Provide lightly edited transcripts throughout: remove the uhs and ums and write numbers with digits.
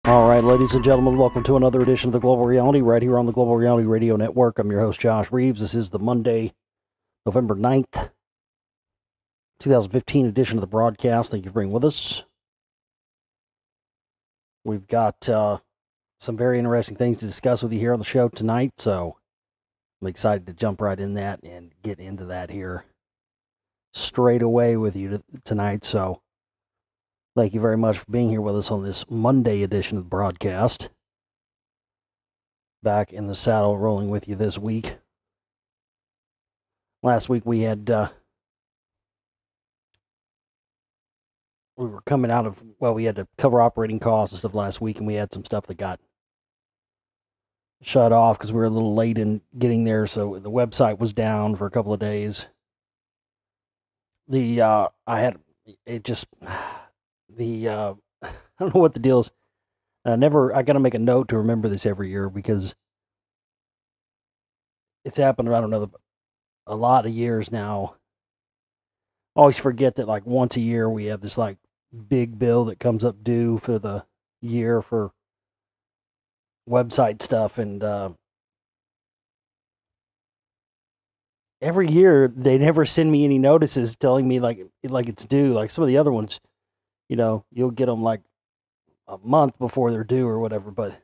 All right, ladies and gentlemen, welcome to another edition of the Global Reality right here on the Global Reality Radio Network. I'm your host, Josh Reeves. This is the Monday, November 9th, 2015 edition of the broadcast. Thank you for being with us. We've got some very interesting things to discuss with you here on the show tonight, so I'm excited to jump right in that and get into that here straight away with you tonight. So thank you very much for being here with us on this Monday edition of the broadcast. Back in the saddle, rolling with you this week. Last week we had, we were coming out of, well, we had to cover operating costs and stuff last week, and we had some stuff that got shut off because we were a little late in getting there, so the website was down for a couple of days. I don't know what the deal is. I gotta make a note to remember this every year because it's happened, I don't know, a lot of years now. I always forget that like once a year we have this like big bill that comes up due for the year for website stuff, and every year they never send me any notices telling me like it's due. Like some of the other ones, you know, you'll get them like a month before they're due or whatever, but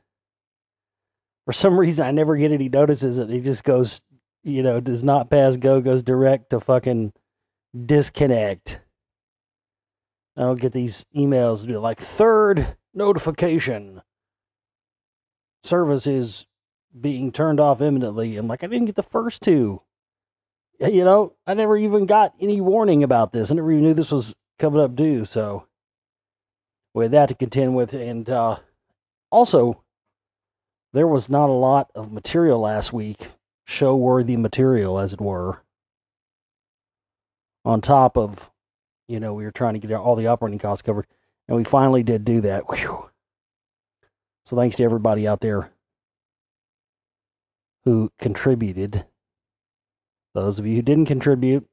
for some reason I never get any notices, and it just goes, you know, does not pass go, goes direct to fucking disconnect. I don't get these emails like third notification, service is being turned off imminently. I'm like, I didn't get the first two. You know, I never even got any warning about this. I never even knew this was coming up due, so we had that to contend with. And also, there was not a lot of material last week, show-worthy material, as it were. On top of, you know, we were trying to get all the operating costs covered, and we finally did do that. Whew. So thanks to everybody out there who contributed. Those of you who didn't contribute,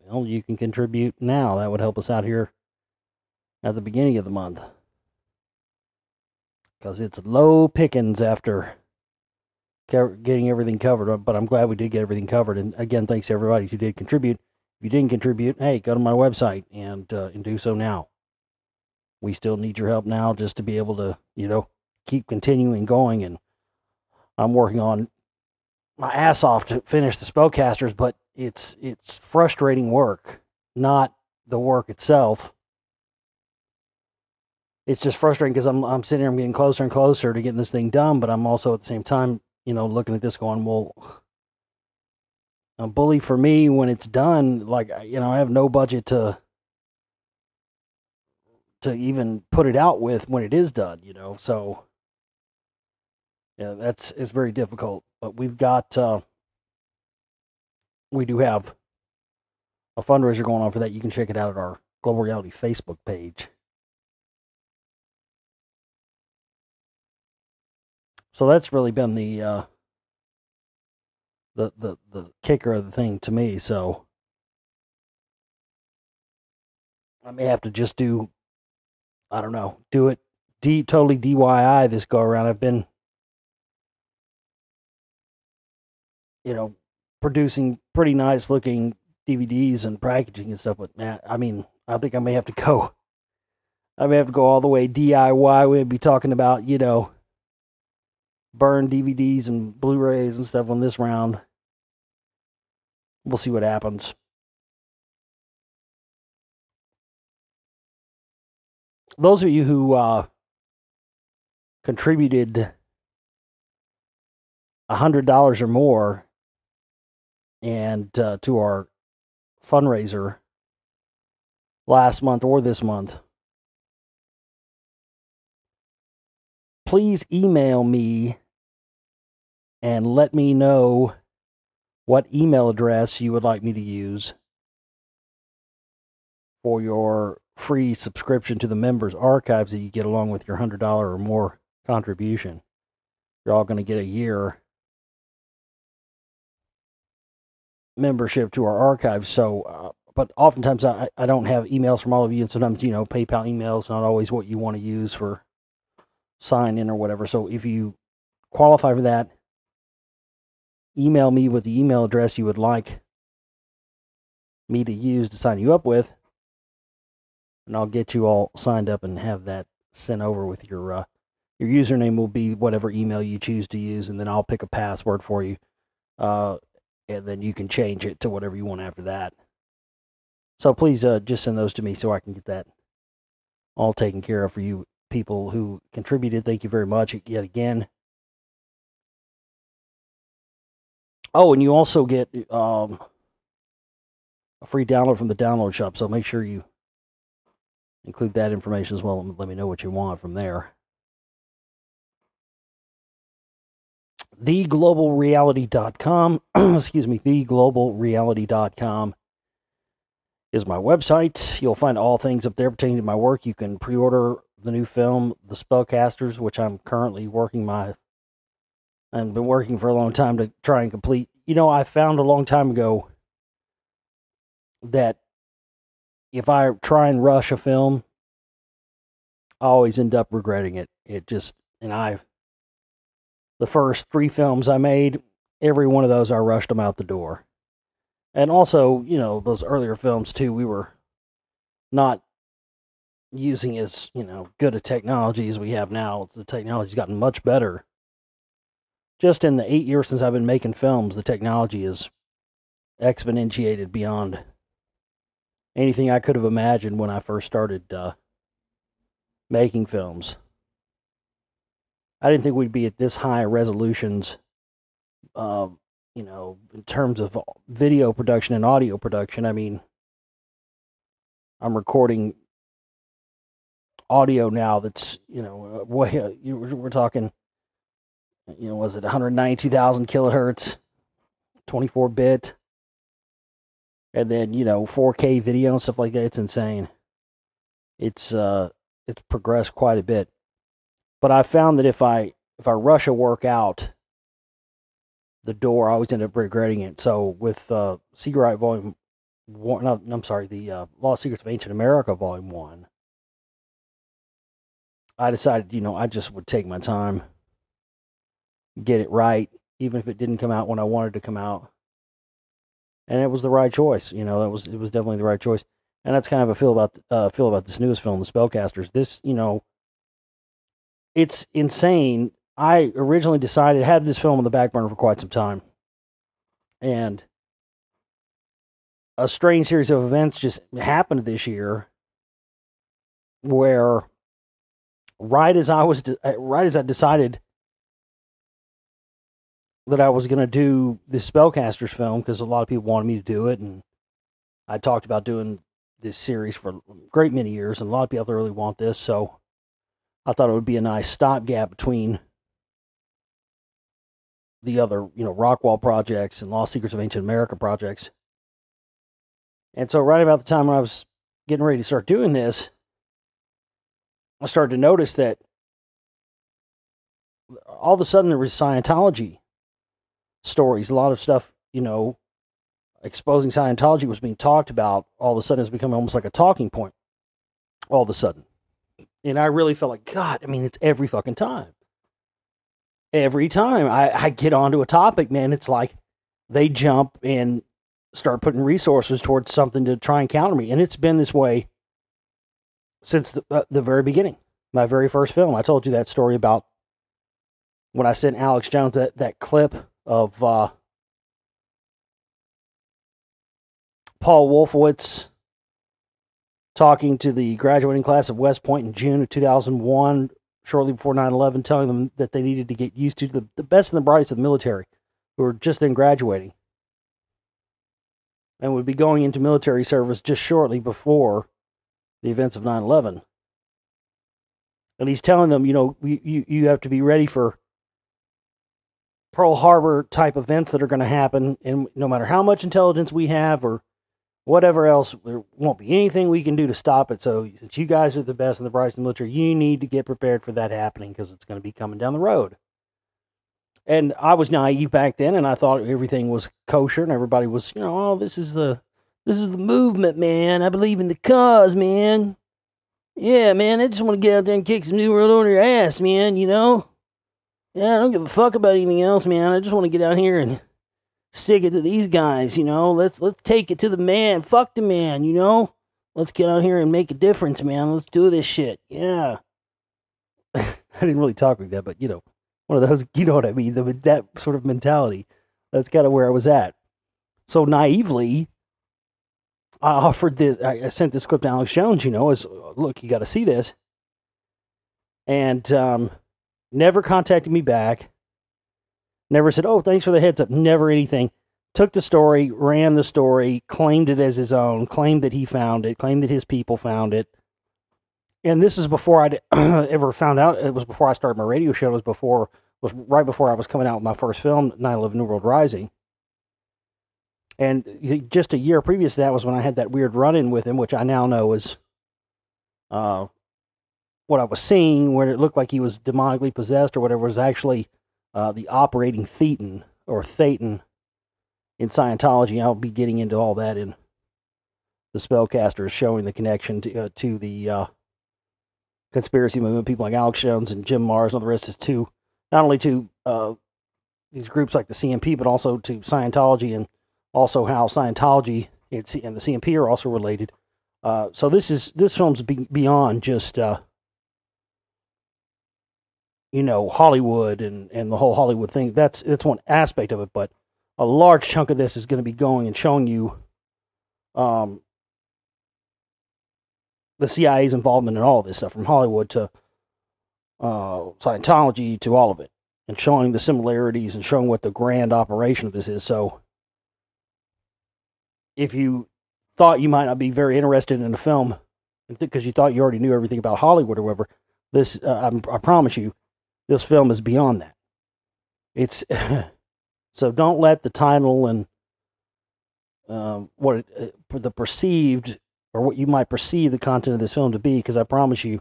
well, you can contribute now. That would help us out here at the beginning of the month, because it's low pickings after getting everything covered. But I'm glad we did get everything covered. And again, thanks to everybody who did contribute. If you didn't contribute, hey, go to my website and do so now. We still need your help now just to be able to, you know, keep continuing going. And I'm working on my ass off to finish the spellcasters, but it's frustrating work, not the work itself. It's just frustrating because I'm sitting here, I'm getting closer and closer to getting this thing done, but I'm also at the same time, you know, looking at this going, well, a bully for me when it's done, like, you know, I have no budget to even put it out with when it is done, you know, so yeah, it's very difficult. But we've got, we do have a fundraiser going on for that. You can check it out at our Global Reality Facebook page. So that's really been the kicker of the thing to me. So I may have to just do, I don't know, do it totally DIY this go around. I've been, you know, producing pretty nice looking DVDs and packaging and stuff, but man, I mean, I think I may have to go all the way DIY. We'd be talking about, you know, burn DVDs and Blu-rays and stuff on this round. We'll see what happens. Those of you who contributed $100 or more and to our fundraiser last month or this month, please email me and let me know what email address you would like me to use for your free subscription to the members archives that you get along with your $100 or more contribution. You're all going to get a year membership to our archives. So, but oftentimes I don't have emails from all of you, and sometimes, you know, PayPal emails not always what you want to use for sign in or whatever. So if you qualify for that, email me with the email address you would like me to use to sign you up with, and I'll get you all signed up and have that sent over with your username will be whatever email you choose to use, and then I'll pick a password for you, and then you can change it to whatever you want after that. So please just send those to me so I can get that all taken care of for you people who contributed. Thank you very much yet again. Oh, and you also get a free download from the download shop, so make sure you include that information as well and let me know what you want from there. TheGlobalReality.com, excuse me, TheGlobalReality.com is my website. You'll find all things up there pertaining to my work. You can pre-order the new film, The Spellcasters, which I'm currently working I've been working for a long time to try and complete. You know, I found a long time ago that if I try and rush a film, I always end up regretting it. The first 3 films I made, every one of those I rushed them out the door. And also, you know, those earlier films too, we were not using as, you know, good a technology as we have now. The technology's gotten much better. Just in the 8 years since I've been making films, the technology is exponentiated beyond anything I could have imagined when I first started making films. I didn't think we'd be at this high resolutions, you know, in terms of video production and audio production. I mean, I'm recording audio now that's, you know, we're talking, you know, was it 192,000 kilohertz, 24-bit, and then, you know, 4K video and stuff like that. It's insane. It's progressed quite a bit. But I found that if I rush a work out the door, I always end up regretting it. So with Secret Right Volume 1, no, I'm sorry, the Lost Secrets of Ancient America Volume 1, I decided, you know, I just would take my time, get it right, even if it didn't come out when I wanted to come out. And it was the right choice. You know, it was definitely the right choice. And that's kind of a feel about this newest film, The Spellcasters. This, you know, it's insane. I originally decided, had this film on the back burner for quite some time. And a strange series of events just happened this year where right as I decided that I was going to do this Spellcasters film, because a lot of people wanted me to do it, and I talked about doing this series for a great many years, and a lot of people really want this, so I thought it would be a nice stopgap between the other, you know, Rockwall projects and Lost Secrets of Ancient America projects. And so right about the time when I was getting ready to start doing this, I started to notice that all of a sudden there was Scientology stories. A lot of stuff, you know, exposing Scientology was being talked about. All of a sudden it's becoming almost like a talking point. All of a sudden. And I really felt like, God, I mean, it's every fucking time. Every time I get onto a topic, man, it's like they jump and start putting resources towards something to try and counter me. And it's been this way since the very beginning. My very first film. I told you that story about when I sent Alex Jones that clip of Paul Wolfowitz talking to the graduating class of West Point in June of 2001, shortly before 9/11, telling them that they needed to get used to the best and the brightest of the military, who were just then graduating, and would be going into military service just shortly before the events of 9/11. And he's telling them, you know, you have to be ready for Pearl Harbor type events that are going to happen, and no matter how much intelligence we have or whatever else, there won't be anything we can do to stop it. So since you guys are the best and the brightest in the military, you need to get prepared for that happening, because it's going to be coming down the road. And I was naive back then, and I thought everything was kosher, and everybody was, you know, oh, this is the movement, man. I believe in the cause, man. Yeah, man, I just want to get out there and kick some New World Order ass, man, you know? Yeah, I don't give a fuck about anything else, man. I just want to get out here and stick it to these guys, you know? Let's take it to the man. Fuck the man, you know? Let's get out here and make a difference, man. Let's do this shit. Yeah. I didn't really talk like that, but you know, one of those, you know what I mean? That sort of mentality. That's kind of where I was at. So naively, I offered this. I sent this clip to Alex Jones. You know, as look, you got to see this, and never contacted me back. Never said, "Oh, thanks for the heads up." Never anything. Took the story, ran the story, claimed it as his own, claimed that he found it, claimed that his people found it. And this is before I ever found out. It was before I started my radio show. It was right before I was coming out with my first film, 9/11: New World Rising. And just a year previous to that was when I had that weird run-in with him, which I now know is what I was seeing, where it looked like he was demonically possessed or whatever, was actually the operating thetan or thetan in Scientology. I'll be getting into all that in the Spellcasters, showing the connection to the conspiracy movement, people like Alex Jones and Jim Mars and all the rest is to not only to these groups like the CMP, but also to Scientology, and also how Scientology and the CMP are also related. So this film's beyond just you know, Hollywood and the whole Hollywood thing. That's one aspect of it, but a large chunk of this is going to be going and showing you the CIA's involvement in all of this stuff, from Hollywood to Scientology to all of it, and showing the similarities and showing what the grand operation of this is. So if you thought you might not be very interested in a film because you thought you already knew everything about Hollywood or whatever, this I promise you, this film is beyond that. It's so don't let the title and the perceived, or what you might perceive the content of this film to be, because I promise you,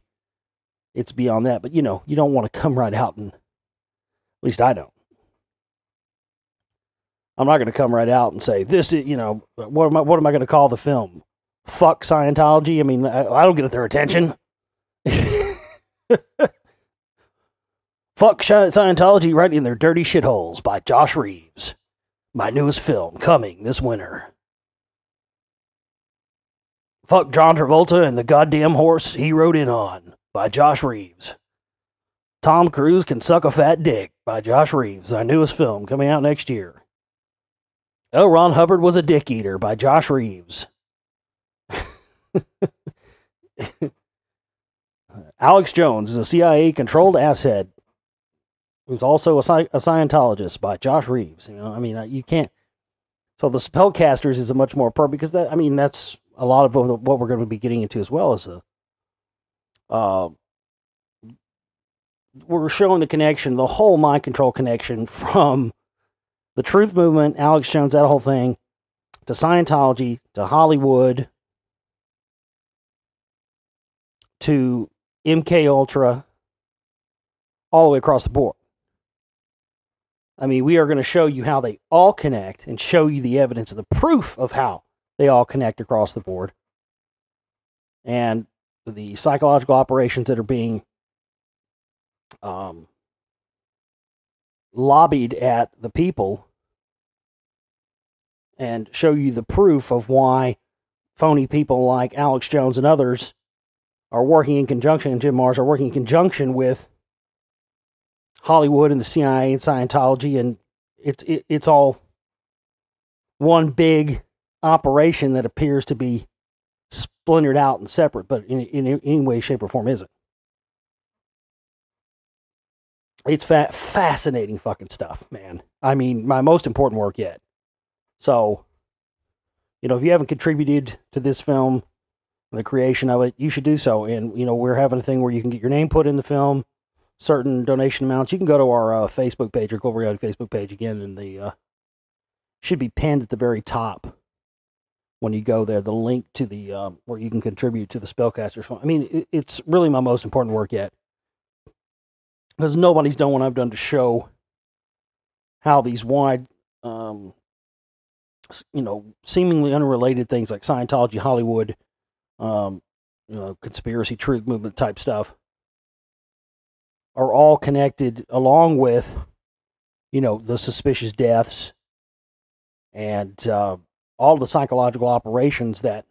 it's beyond that. But you know, you don't want to come right out and, at least I don't. I'm not going to come right out and say this is, you know, what am I going to call the film? Fuck Scientology. I mean, I don't get their attention. Fuck Scientology right in their dirty shitholes by Josh Reeves. My newest film coming this winter. Fuck John Travolta and the goddamn horse he rode in on by Josh Reeves. Tom Cruise can suck a fat dick by Josh Reeves. My newest film coming out next year. Oh, Ron Hubbard was a dick eater by Josh Reeves. Alex Jones is a CIA-controlled asset who's also a Scientologist by Josh Reeves. You know, I mean, you can't. So the Spellcasters is a much more appropriate, because that, I mean, that's a lot of what we're going to be getting into as well as we're showing the connection, the whole mind control connection from the Truth Movement, Alex Jones, that whole thing, to Scientology, to Hollywood, to MK Ultra, all the way across the board. I mean, we are going to show you how they all connect and show you the evidence and the proof of how they all connect across the board. And the psychological operations that are being lobbied at the people, and show you the proof of why phony people like Alex Jones and others are working in conjunction, and Jim Mars are working in conjunction with Hollywood and the CIA and Scientology, and it's all one big operation that appears to be splintered out and separate, but in any way, shape, or form isn't. It's fascinating fucking stuff, man. I mean, my most important work yet. So, you know, if you haven't contributed to this film, the creation of it, you should do so. And, you know, we're having a thing where you can get your name put in the film, certain donation amounts. You can go to our Facebook page, our Global Reality Facebook page again, and the should be pinned at the very top when you go there, the link to the where you can contribute to the Spellcasters Fund. I mean, it's really my most important work yet, because nobody's done what I've done to show how these wide, you know, seemingly unrelated things like Scientology, Hollywood, conspiracy truth movement type stuff, are all connected along with, the suspicious deaths and all the psychological operations that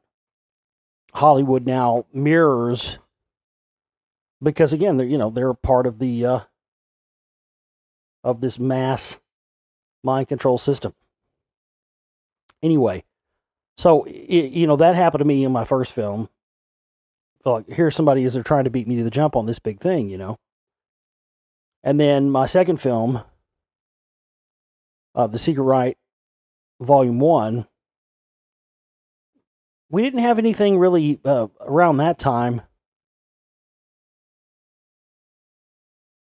Hollywood now mirrors, because again, they're part of the of this mass mind control system. Anyway, so that happened to me in my first film. Felt like, here's somebody as they're trying to beat me to the jump on this big thing, And then my second film, The Secret Right, Volume 1, we didn't have anything really around that time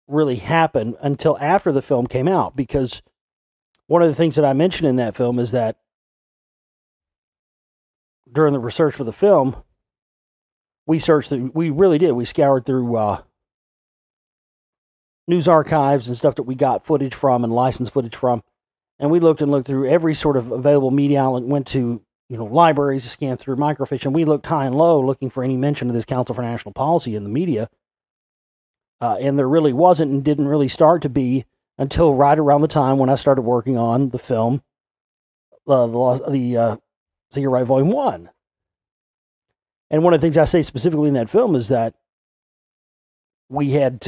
really happen until after the film came out, because one of the things that I mentioned in that film is that during the research for the film, we really did. We scoured through news archives and stuff that we got footage from and licensed footage from. And we looked through every sort of available media outlet, went to, libraries, scanned through microfiche, and we looked high and low looking for any mention of this Council for National Policy in the media. And there really wasn't, and didn't really start to be until right around the time when I started working on the film, the Secret Right Volume 1. And one of the things I say specifically in that film is that we had,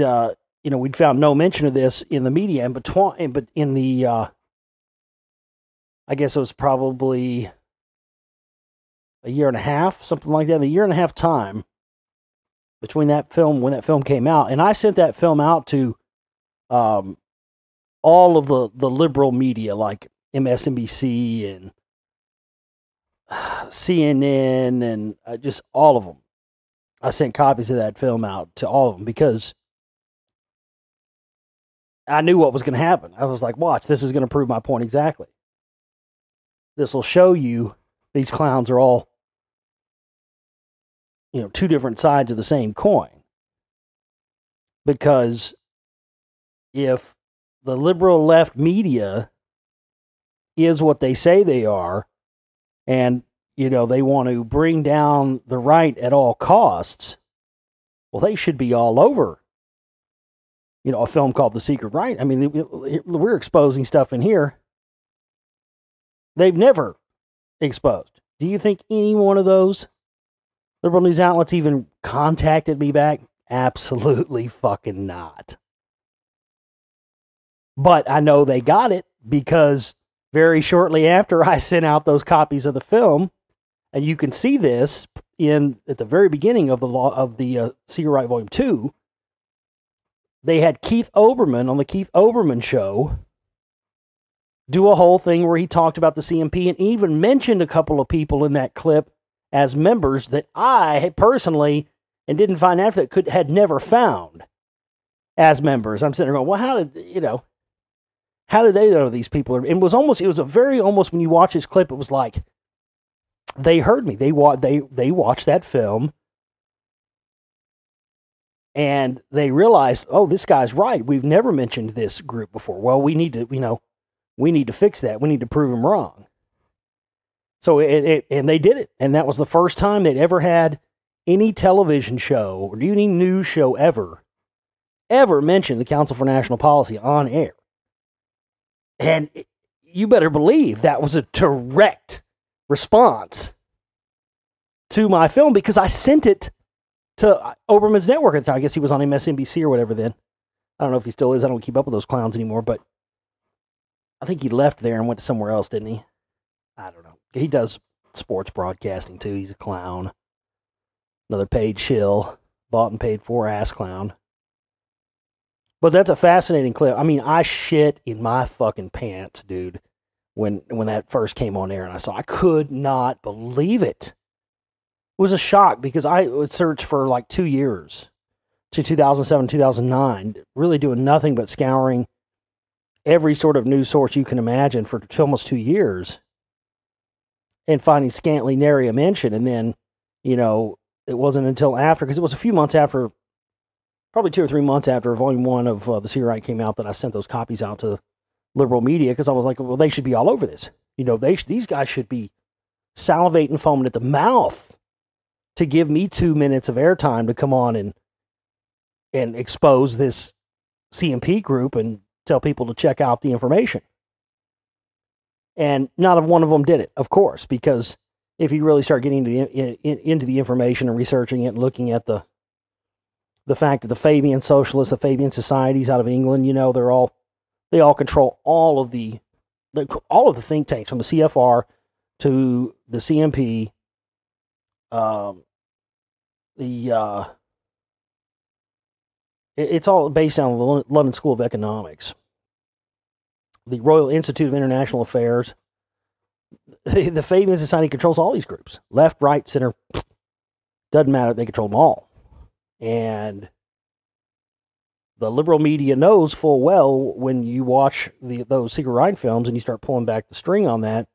we'd found no mention of this in the media, but in the, I guess it was probably a year and a half, something like that, a year and a half time between that film, when that film came out. And I sent that film out to all of the liberal media, like MSNBC and CNN and just all of them. I sent copies of that film out to all of them because I knew what was going to happen. I was like, watch, this is going to prove my point exactly. This will show you these clowns are all, two different sides of the same coin. Because if the liberal left media is what they say they are, and, they want to bring down the right at all costs, well, they should be all over, a film called The Secret Right. I mean, we're exposing stuff in here they've never exposed. Do you think any one of those liberal news outlets even contacted me back? Absolutely fucking not. But I know they got it because very shortly after I sent out those copies of the film, and you can see this at the very beginning of the Secret Right Volume 2, they had Keith Olbermann on the Keith Olbermann Show do a whole thing where he talked about the CMP and even mentioned a couple of people in that clip as members that I had personally, and didn't find out that had never found as members. I'm sitting there going, well, how did they know these people? It was almost when you watch this clip, it was like they heard me. They watched that film and they realized, oh, this guy's right. We've never mentioned this group before. Well, we need to fix that. We need to prove them wrong. So and they did it. And that was the first time they'd ever had any television show or any news show ever mention the Council for National Policy on air. And you better believe that was a direct response to my film because I sent it to Obermann's network at the time. I guess he was on MSNBC or whatever then. I don't know if he still is. I don't keep up with those clowns anymore, but I think he left there and went to somewhere else, didn't he? I don't know. He does sports broadcasting too. He's a clown. Another paid shill. Bought and paid for ass clown. But that's a fascinating clip. I mean, I shit in my fucking pants, dude, when that first came on air and I could not believe it. It was a shock because I would search for like 2 years to 2007, 2009, really doing nothing but scouring every sort of news source you can imagine for almost 2 years and finding scantily nary a mention. And then, it wasn't until after, because it was a few months after, probably 2 or 3 months after Volume 1 of The Secret Right came out, that I sent those copies out to liberal media because I was like, well, they should be all over this. These guys should be salivating, foaming at the mouth to give me 2 minutes of airtime to come on and expose this CMP group and tell people to check out the information. And not one of them did it, of course, because if you really start getting into the information and researching it and looking at the fact that the Fabian socialists, the Fabian societies out of England, they all control all of the think tanks, from the CFR to the CMP, it's all based on the London School of Economics, the Royal Institute of International Affairs. The Fabian Society controls all these groups, left, right, center. Doesn't matter; they control them all. And the liberal media knows full well, when you watch those Secret Ryan films and you start pulling back the string on that,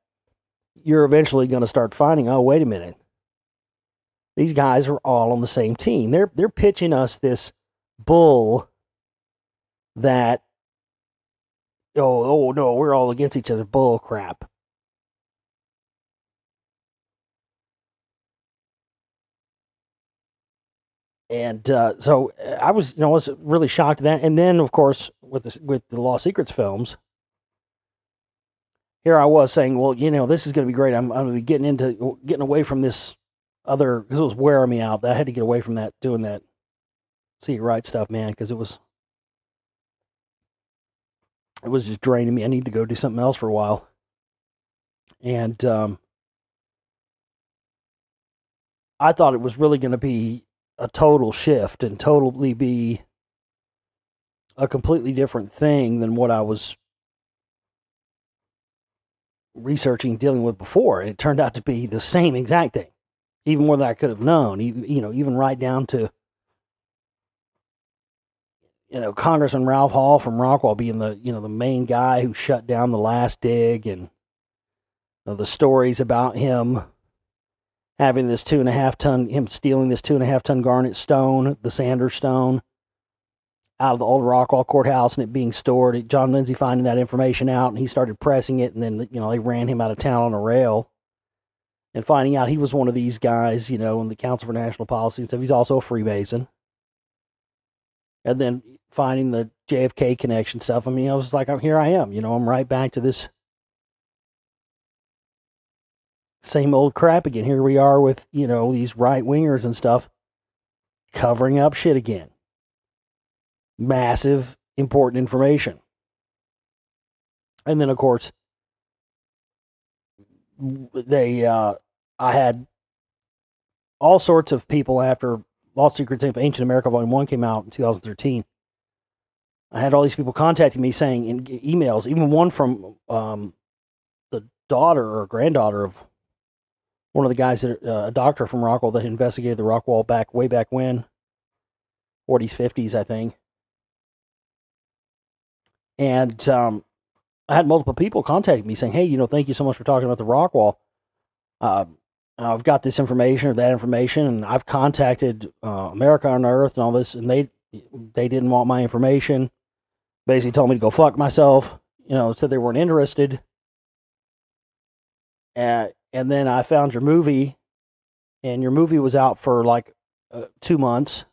you're eventually going to start finding, oh, wait a minute, these guys are all on the same team. They're pitching us this bull that, oh no, we're all against each other. Bull crap. And so I was really shocked at that. And then, of course, with the Law Secrets films, here I was saying, well, this is going to be great. I'm going to be getting away from this other, because it was wearing me out. I had to get away from that, doing that Secret Right stuff, man, because it was just draining me. I need to go do something else for a while. And I thought it was really going to be a total shift and totally be a completely different thing than what I was researching, dealing with before. And it turned out to be the same exact thing, even more than I could have known. Even right down to, Congressman Ralph Hall from Rockwall being the main guy who shut down the last dig, and the stories about him having this 2.5 ton, him stealing this 2.5 ton garnet stone, the Sanders stone, out of the old Rockwall courthouse, and it being stored. John Lindsay finding that information out, and he started pressing it, and then they ran him out of town on a rail, and finding out he was one of these guys, in the Council for National Policy and stuff. He's also a Freemason. And then finding the JFK connection stuff. I mean, I was like, here I am. I'm right back to this same old crap again. Here we are with, these right-wingers and stuff covering up shit again. Massive, important information. And then, of course, I had all sorts of people after Lost Secrets of Ancient America Volume 1 came out in 2013. I had all these people contacting me saying in emails, even one from the daughter or granddaughter of one of the guys, a doctor from Rockwall that investigated the Rockwall way back when, 40s, 50s, I think. And I had multiple people contacting me saying, hey, thank you so much for talking about the Rockwall. I've got this information or that information, and I've contacted America on Earth and all this, and they didn't want my information. Basically told me to go fuck myself. Said they weren't interested. And then I found your movie, and your movie was out for like 2 months.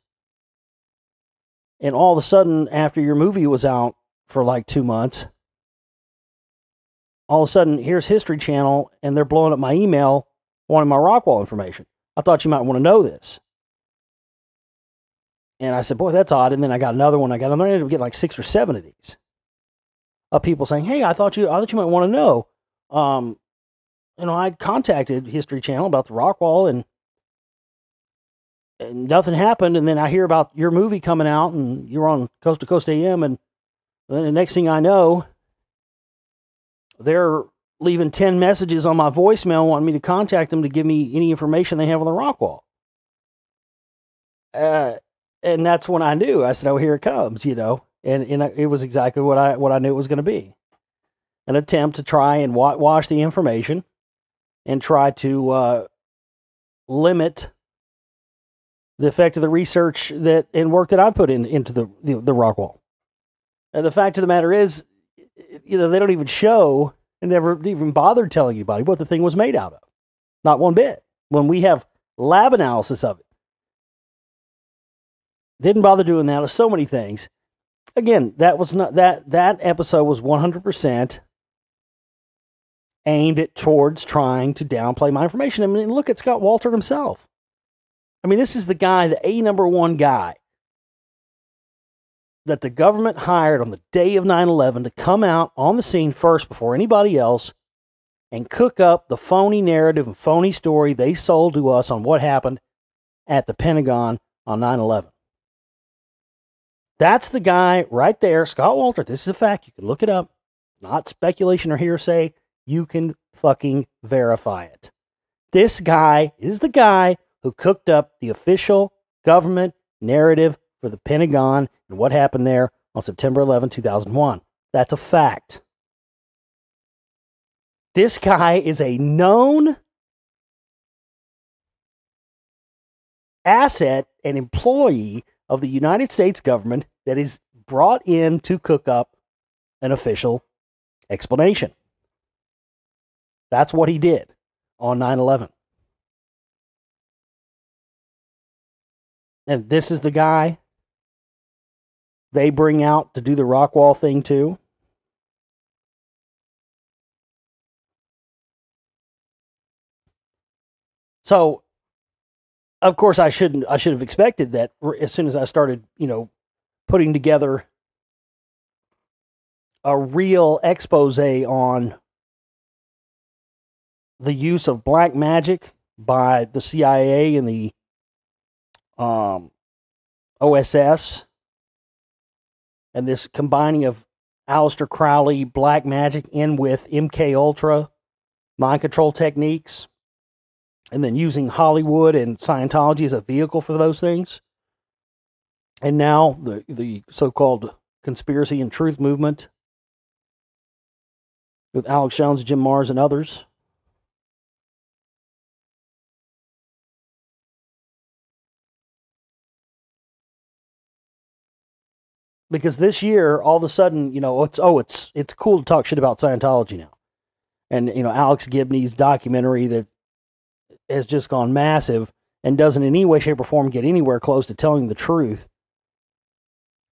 And all of a sudden, after your movie was out for like 2 months, all of a sudden, here's History Channel, and they're blowing up my email wanting my Rockwall information. I thought you might want to know this. And I said, boy, that's odd. And then I got another one. I ended up getting like 6 or 7 of these. Of people saying, hey, I thought you might want to know. I contacted History Channel about the Rockwall, and nothing happened. And then I hear about your movie coming out, and you're on Coast to Coast AM, and then the next thing I know, they're leaving 10 messages on my voicemail wanting me to contact them to give me any information they have on the Rockwall. And that's when I knew. I said, oh, here it comes, and it was exactly what I knew it was going to be. An attempt to try and wash the information and try to limit the effect of the research and work that I put into the Rockwall. And the fact of the matter is, they don't even show, and never even bothered telling anybody what the thing was made out of. Not one bit. When we have lab analysis of it. Didn't bother doing that with so many things. Again, that was not that episode was 100% aimed at towards trying to downplay my information. I mean, look at Scott Walter himself. I mean, this is the guy, the #1 guy that the government hired on the day of 9/11 to come out on the scene first before anybody else and cook up the phony narrative and phony story they sold to us on what happened at the Pentagon on 9/11. That's the guy right there, Scott Walter. This is a fact. You can look it up. Not speculation or hearsay. You can fucking verify it. This guy is the guy who cooked up the official government narrative for the Pentagon and what happened there on September 11, 2001. That's a fact. This guy is a known asset and employee of the United States government that is brought in to cook up an official explanation. That's what he did on 9/11. And this is the guy they bring out to do the Rockwall thing too. So, of course, I should have expected that as soon as I started, putting together a real expose on the use of black magic by the CIA and the OSS, and this combining of Aleister Crowley black magic in with MK Ultra mind control techniques, and then using Hollywood and Scientology as a vehicle for those things. And now the so-called conspiracy and truth movement with Alex Jones, Jim Marrs, and others. Because this year, all of a sudden, it's cool to talk shit about Scientology now. And, Alex Gibney's documentary that has just gone massive and doesn't in any way, shape, or form get anywhere close to telling the truth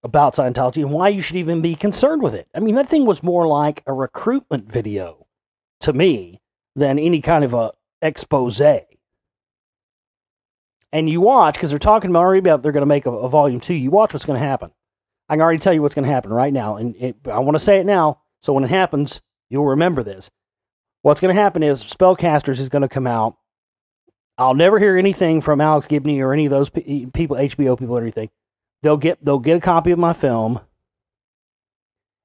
about Scientology and why you should even be concerned with it. I mean, that thing was more like a recruitment video to me than any kind of a expose. And you watch, because they're talking already about they're going to make a volume 2. You watch what's going to happen. I can already tell you what's going to happen right now. And I want to say it now, so when it happens, you'll remember this. What's going to happen is Spellcasters is going to come out. I'll never hear anything from Alex Gibney or any of those people, HBO people or anything. They'll get a copy of my film,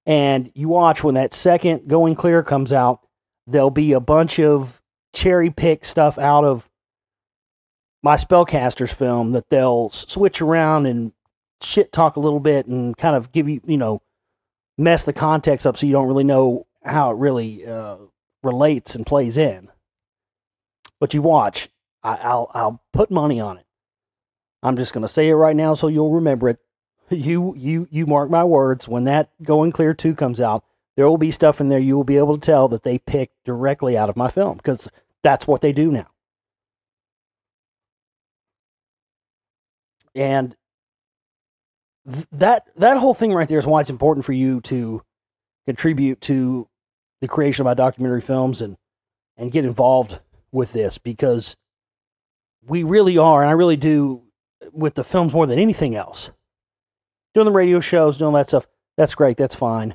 and you watch when that second Going Clear comes out, there'll be a bunch of cherry-picked stuff out of my Spellcasters film that they'll switch around and shit talk a little bit and kind of give you, mess the context up so you don't really know how it really relates and plays in. But you watch. I'll put money on it. I'm just going to say it right now so you'll remember it. You mark my words. When that Going Clear 2 comes out, there will be stuff in there you will be able to tell that they picked directly out of my film, because that's what they do now. And that whole thing right there is why it's important for you to contribute to the creation of my documentary films and get involved with this, because we really are, and I really do, with the films more than anything else. Doing the radio shows, doing that stuff, that's great, that's fine.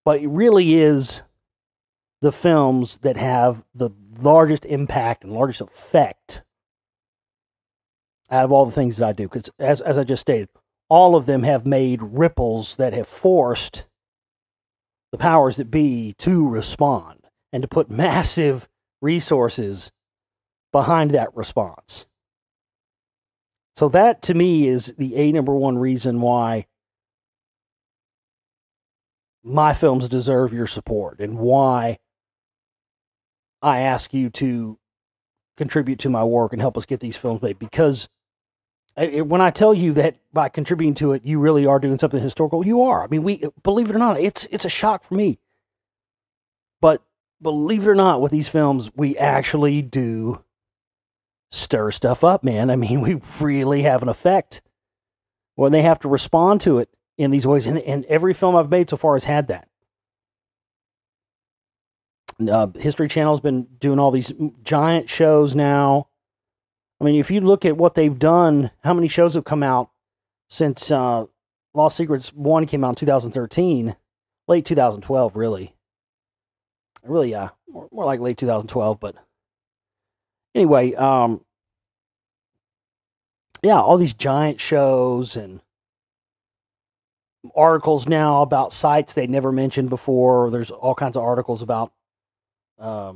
But it really is the films that have the largest impact and largest effect out of all the things that I do. Because as I just stated, all of them have made ripples that have forced the powers that be to respond and to put massive resources behind that response. So that, to me, is the #1 reason why my films deserve your support, and why I ask you to contribute to my work and help us get these films made. Because when I tell you that by contributing to it, you really are doing something historical, you are. I mean, believe it or not, it's a shock for me. But believe it or not, with these films, we actually do stir stuff up, man. I mean, we really have an effect when they have to respond to it in these ways. And every film I've made so far has had that. History Channel's been doing all these giant shows now. I mean, if you look at what they've done, how many shows have come out since Lost Secrets 1 came out in 2013, late 2012, really. Really, yeah, more like late 2012, but anyway, yeah, all these giant shows and articles now about sites they'd never mentioned before. There's all kinds of articles about a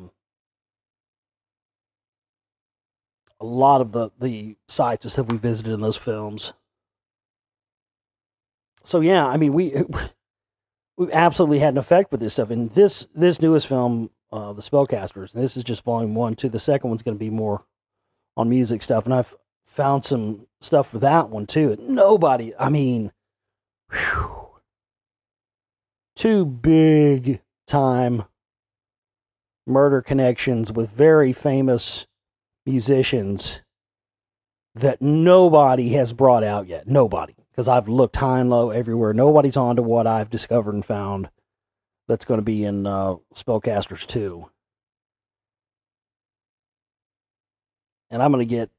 lot of the sites and stuff we visited in those films. So yeah, I mean, we've absolutely had an effect with this stuff. And this newest film, The Spellcasters, and this is just volume 1 too. The second one's going to be more on music stuff, and I've found some stuff for that one too. Nobody, I mean, whew, 2 big time murder connections with very famous musicians that nobody has brought out yet. Nobody. Because I've looked high and low everywhere. Nobody's on to what I've discovered and found that's going to be in Spellcasters 2. And I'm going to get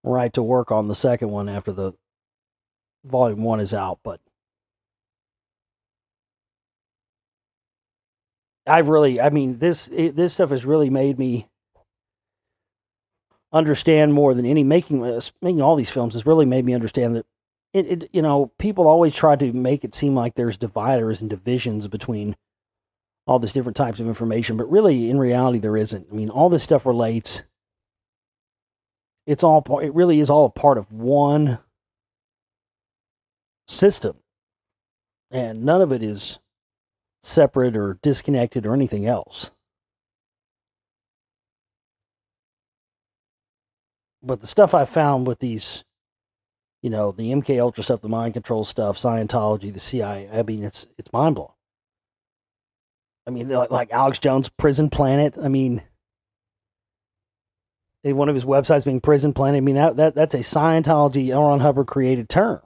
right to work on the second one after the volume 1 is out. But I mean, this stuff has really made me understand more than any making all these films has really made me understand that you know, people always try to make it seem like there's dividers and divisions between all these different types of information, but really in reality there isn't. I mean, all this stuff relates. It really is all a part of one system, and none of it is separate or disconnected or anything else. But the stuff I found with these, you know, the MK Ultra stuff, the mind control stuff, Scientology, the CIA, I mean, it's mind blowing. I mean, like Alex Jones' Prison Planet. I mean, one of his websites being Prison Planet. I mean, that's a Scientology L. Ron Hubbard created term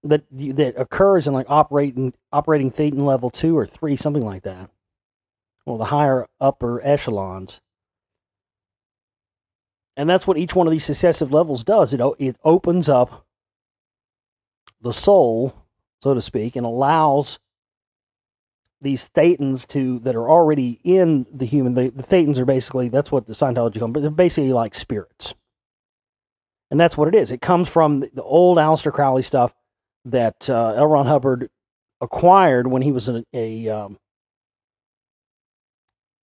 that occurs in like operating Thetan level 2 or 3, something like that. Well, the higher upper echelons. And that's what each one of these successive levels does. It opens up the soul, so to speak, and allows these Thetans that are already in the human. The Thetans are basically, that's what the Scientology call them, but they're basically like spirits. And that's what it is. It comes from the old Aleister Crowley stuff that L. Ron Hubbard acquired when he was a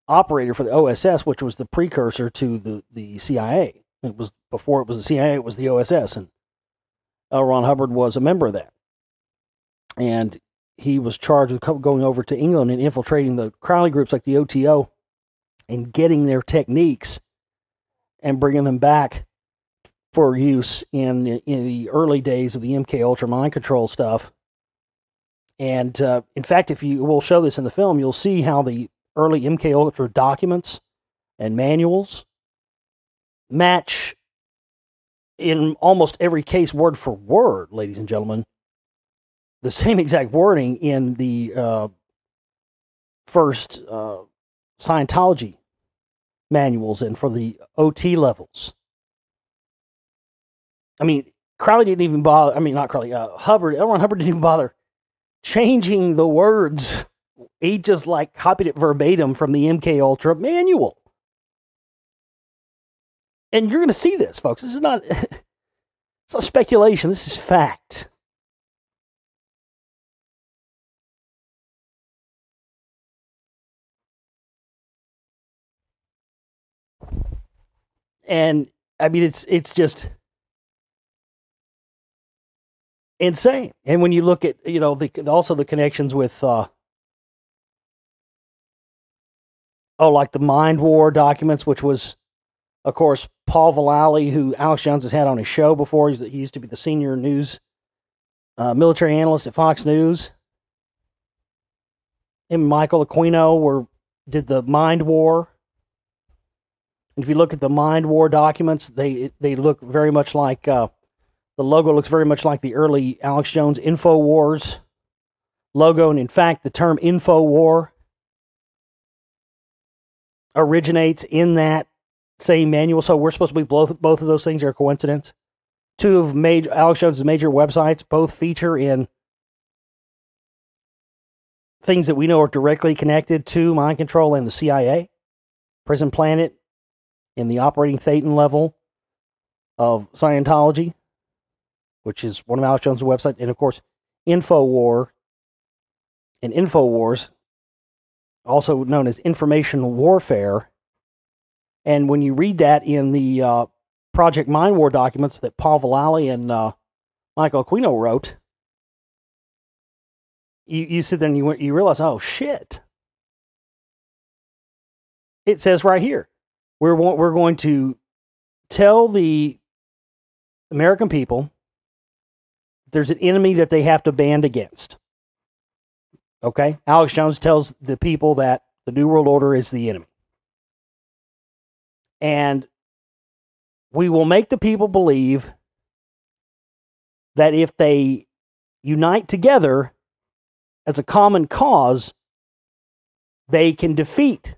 operator for the OSS, which was the precursor to the CIA. It was before it was the CIA, it was the OSS, and L. Ron Hubbard was a member of that. And he was charged with going over to England and infiltrating the Crowley groups like the OTO and getting their techniques and bringing them back for use in the early days of the MK Ultra mind control stuff. And in fact, we'll show this in the film, you'll see how the early MK Ultra documents and manuals match in almost every case word for word, ladies and gentlemen, the same exact wording in the first Scientology manuals and for the OT levels. I mean, Crowley didn't even bother, I mean, not Crowley, L. Ron Hubbard didn't even bother changing the words. He just like copied it verbatim from the MK Ultra manual. And you're going to see this, folks. This is not, it's not speculation. This is fact. And I mean, it's just insane. And when you look at, you know, also the connections with, like the Mind War documents, which was, of course, Paul Vallely, who Alex Jones has had on his show before. He used to be the senior news military analyst at Fox News. Him and Michael Aquino were did the Mind War. And if you look at the Mind War documents, they look very much like the logo looks very much like the early Alex Jones InfoWars logo. And in fact, the term InfoWar originates in that same manual. So we're supposed to be both of those things are a coincidence. Two of Alex Jones' major websites both feature in things that we know are directly connected to mind control and the CIA. Prison Planet in the operating Thetan level of Scientology, which is one of Alex Jones' websites. And of course, InfoWar and InfoWars, also known as information warfare. And when you read that in the Project Mind War documents that Paul Vallely and Michael Aquino wrote, you sit there and you realize, oh shit! It says right here, we're going to tell the American people there's an enemy that they have to band against. Okay, Alex Jones tells the people that the New World Order is the enemy, and we will make the people believe that if they unite together as a common cause, they can defeat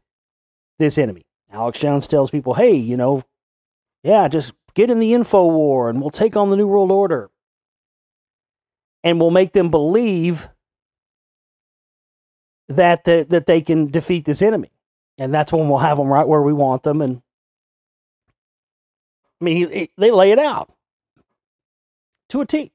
this enemy. Alex Jones tells people, hey, just get in the info war and we'll take on the New World Order. And we'll make them believe that they can defeat this enemy. And that's when we'll have them right where we want them. And I mean, they lay it out to a T.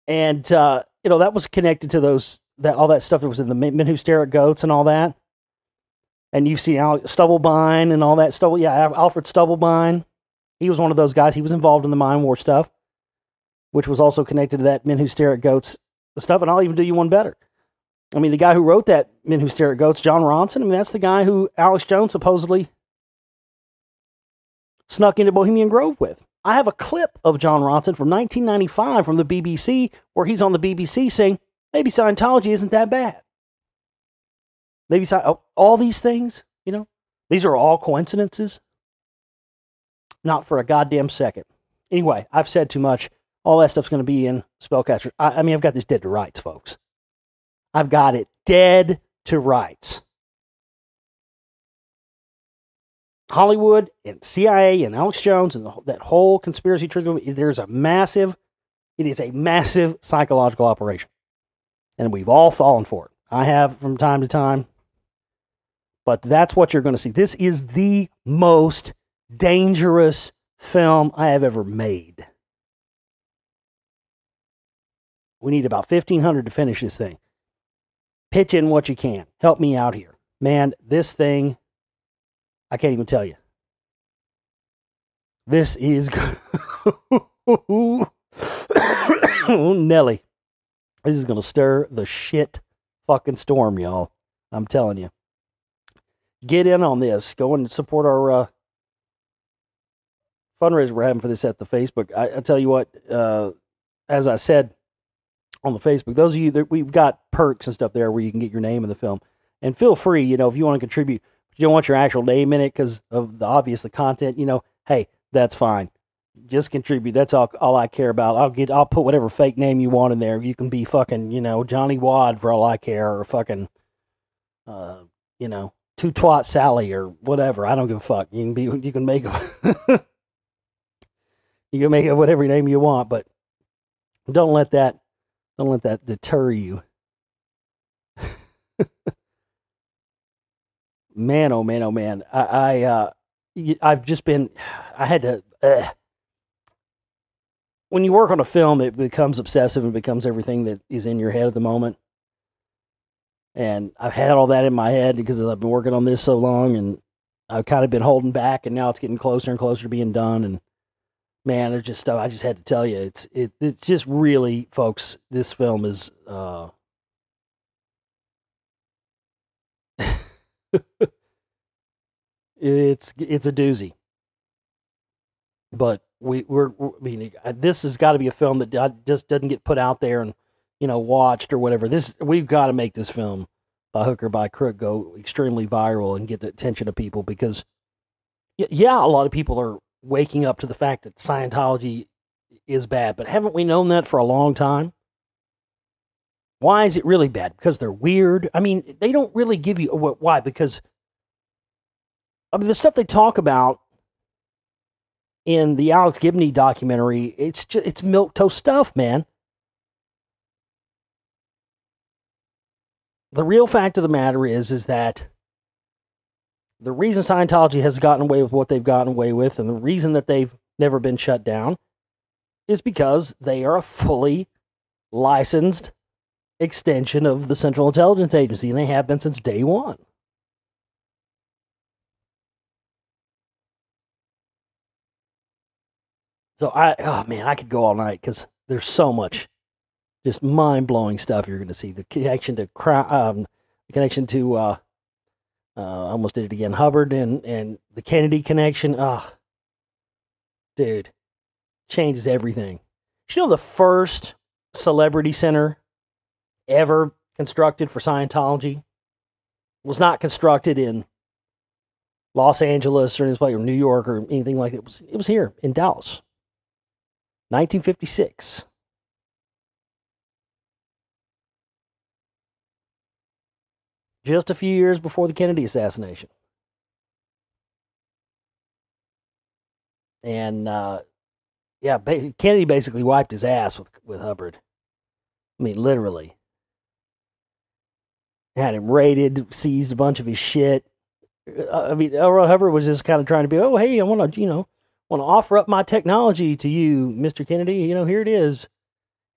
And, that was connected to all that stuff that was in the Men Who Stare at Goats and all that. And you've seen Stubblebine and all that stuff. Yeah, Alfred Stubblebine. He was one of those guys. He was involved in the Mind War stuff, which was also connected to that Men Who Stare at Goats stuff. And I'll even do you one better. I mean, the guy who wrote that Men Who Stare at Goats, John Ronson, I mean, that's the guy who Alex Jones supposedly snuck into Bohemian Grove with. I have a clip of John Ronson from 1995 from the BBC where he's on the BBC saying, maybe Scientology isn't that bad. Maybe all these things, these are all coincidences. Not for a goddamn second. Anyway, I've said too much. All that stuff's going to be in Spellcaster. I mean, I've got this dead to rights, folks. I've got it dead to rights. Hollywood and CIA and Alex Jones and that whole conspiracy trigger, it is a massive psychological operation. And we've all fallen for it. I have from time to time. But that's what you're going to see. This is the most dangerous film I have ever made. We need about 1,500 to finish this thing. Pitch in what you can. Help me out here. Man, this thing, I can't even tell you. This is... Oh, Nelly. This is going to stir the shit fucking storm, y'all. I'm telling you. Get in on this. Go and support our fundraiser we're having for this at the Facebook. I tell you what, as I said on the Facebook, those of you that we've got perks and stuff there where you can get your name in the film. And feel free, if you want to contribute, you don't want your actual name in it because of the content, hey, that's fine. Just contribute. That's all I care about. I'll put whatever fake name you want in there. You can be fucking, Johnny Wad for all I care, or fucking, Two Twat Sally or whatever. I don't give a fuck. You can make you can make it whatever name you want, but don't let that deter you. Man, oh man, oh man. I've just been, I had to, when you work on a film, it becomes obsessive and becomes everything that is in your head at the moment. And I've had all that in my head because I've been working on this so long, and I've kind of been holding back, and now it's getting closer and closer to being done. And man, it's just stuff I just had to tell you. It's just really, folks, this film is it's a doozy. But this has got to be a film that just doesn't get put out there and watched or whatever. We've got to make this film by hook or by crook go extremely viral and get the attention of people because, yeah, a lot of people are waking up to the fact that Scientology is bad, but haven't we known that for a long time? Why is it really bad? Because they're weird? I mean, they don't really give you... Why? Because, the stuff they talk about in the Alex Gibney documentary, it's milquetoast stuff, man. The real fact of the matter is that the reason Scientology has gotten away with what they've gotten away with and the reason that they've never been shut down is because they are a fully licensed extension of the Central Intelligence Agency, and they have been since day one. So I could go all night because there's so much just mind-blowing stuff you're going to see. The connection to I almost did it again, Hubbard and the Kennedy connection. Dude, changes everything. You know the first celebrity center ever constructed for Scientology was not constructed in Los Angeles or New York or anything like that. It was here in Dallas, 1956. Just a few years before the Kennedy assassination. And Kennedy basically wiped his ass with Hubbard. I mean, literally. Had him raided, seized a bunch of his shit. L. Ron Hubbard was just kind of trying to be, oh, hey, I want to offer up my technology to you, Mr. Kennedy. Here it is.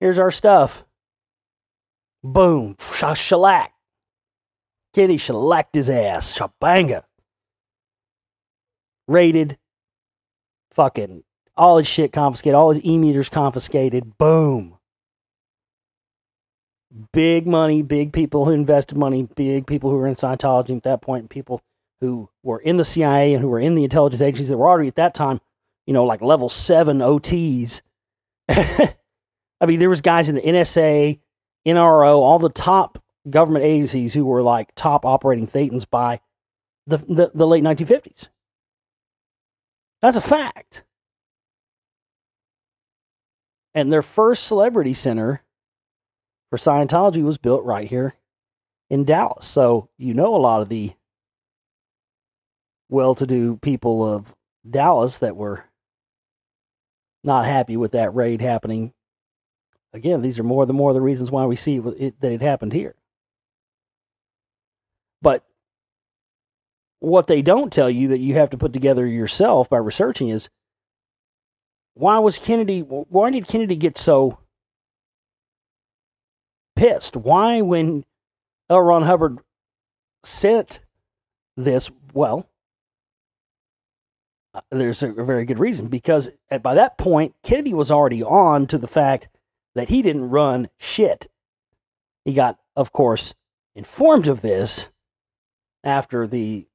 Here's our stuff. Boom. Shellac. Kennedy shellacked his ass. Shabanga. Raided. Fucking all his shit confiscated. All his e-meters confiscated. Boom. Big money, big people who invested money, big people who were in Scientology at that point, people who were in the CIA and who were in the intelligence agencies that were already at that time, like level 7 OTs. There was guys in the NSA, NRO, all the top government agencies who were like top operating thetans by the late 1950s. That's a fact. And their first celebrity center for Scientology was built right here in Dallas. So, a lot of the well-to-do people of Dallas that were not happy with that raid happening. Again, these are more the reasons why we see that it happened here. But what they don't tell you that you have to put together yourself by researching is why did Kennedy get so pissed? Why, when L. Ron Hubbard sent this, there's a very good reason, because by that point, Kennedy was already on to the fact that he didn't run shit. He got, of course, informed of this after the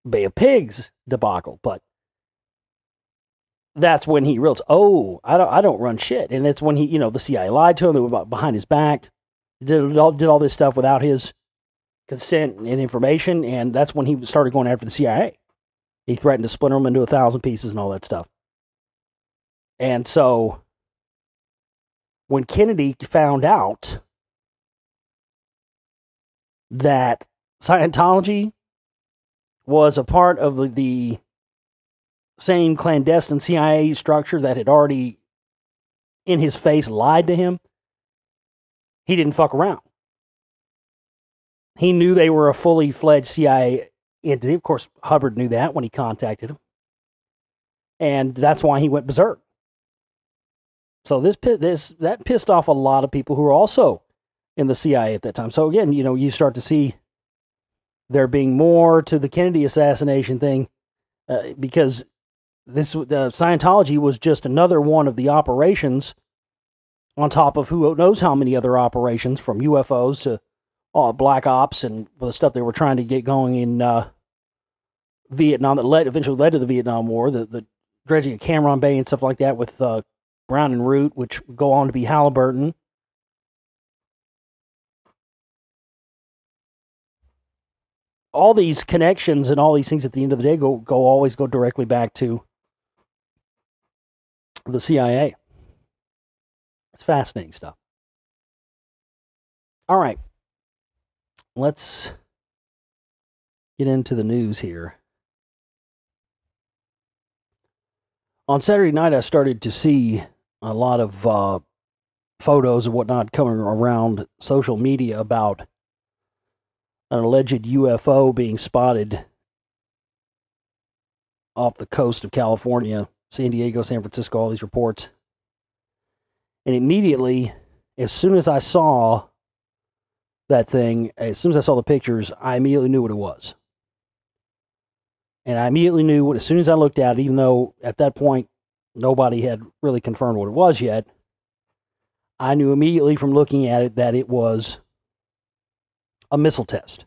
Bay of Pigs debacle, but that's when he realized, I don't run shit. And that's when he, the CIA lied to him, they were behind his back, did all this stuff without his consent and information, and that's when he started going after the CIA. He threatened to splinter them into 1,000 pieces and all that stuff. And so, when Kennedy found out that Scientology was a part of the same clandestine CIA structure that had already, in his face, lied to him, he didn't fuck around. He knew they were a fully fledged CIA entity. Of course, Hubbard knew that when he contacted him. And that's why he went berserk. So that pissed off a lot of people who were also in the CIA at that time. So again, you start to see there being more to the Kennedy assassination thing, because Scientology was just another one of the operations on top of who knows how many other operations, from UFOs to black ops and the stuff they were trying to get going in Vietnam that eventually led to the Vietnam War, the dredging of Cameron Bay and stuff like that with Brown and Root, which go on to be Halliburton. all these connections and all these things at the end of the day always go directly back to the CIA. It's fascinating stuff. All right. Let's get into the news here. On Saturday night, I started to see a lot of photos and whatnot coming around social media about an alleged UFO being spotted off the coast of California, San Diego, San Francisco, all these reports. And immediately, as soon as I saw that thing, as soon as I saw the pictures, I immediately knew what it was. And I immediately knew, as soon as I looked at it, even though at that point nobody had really confirmed what it was yet, I knew immediately from looking at it that it was a missile test.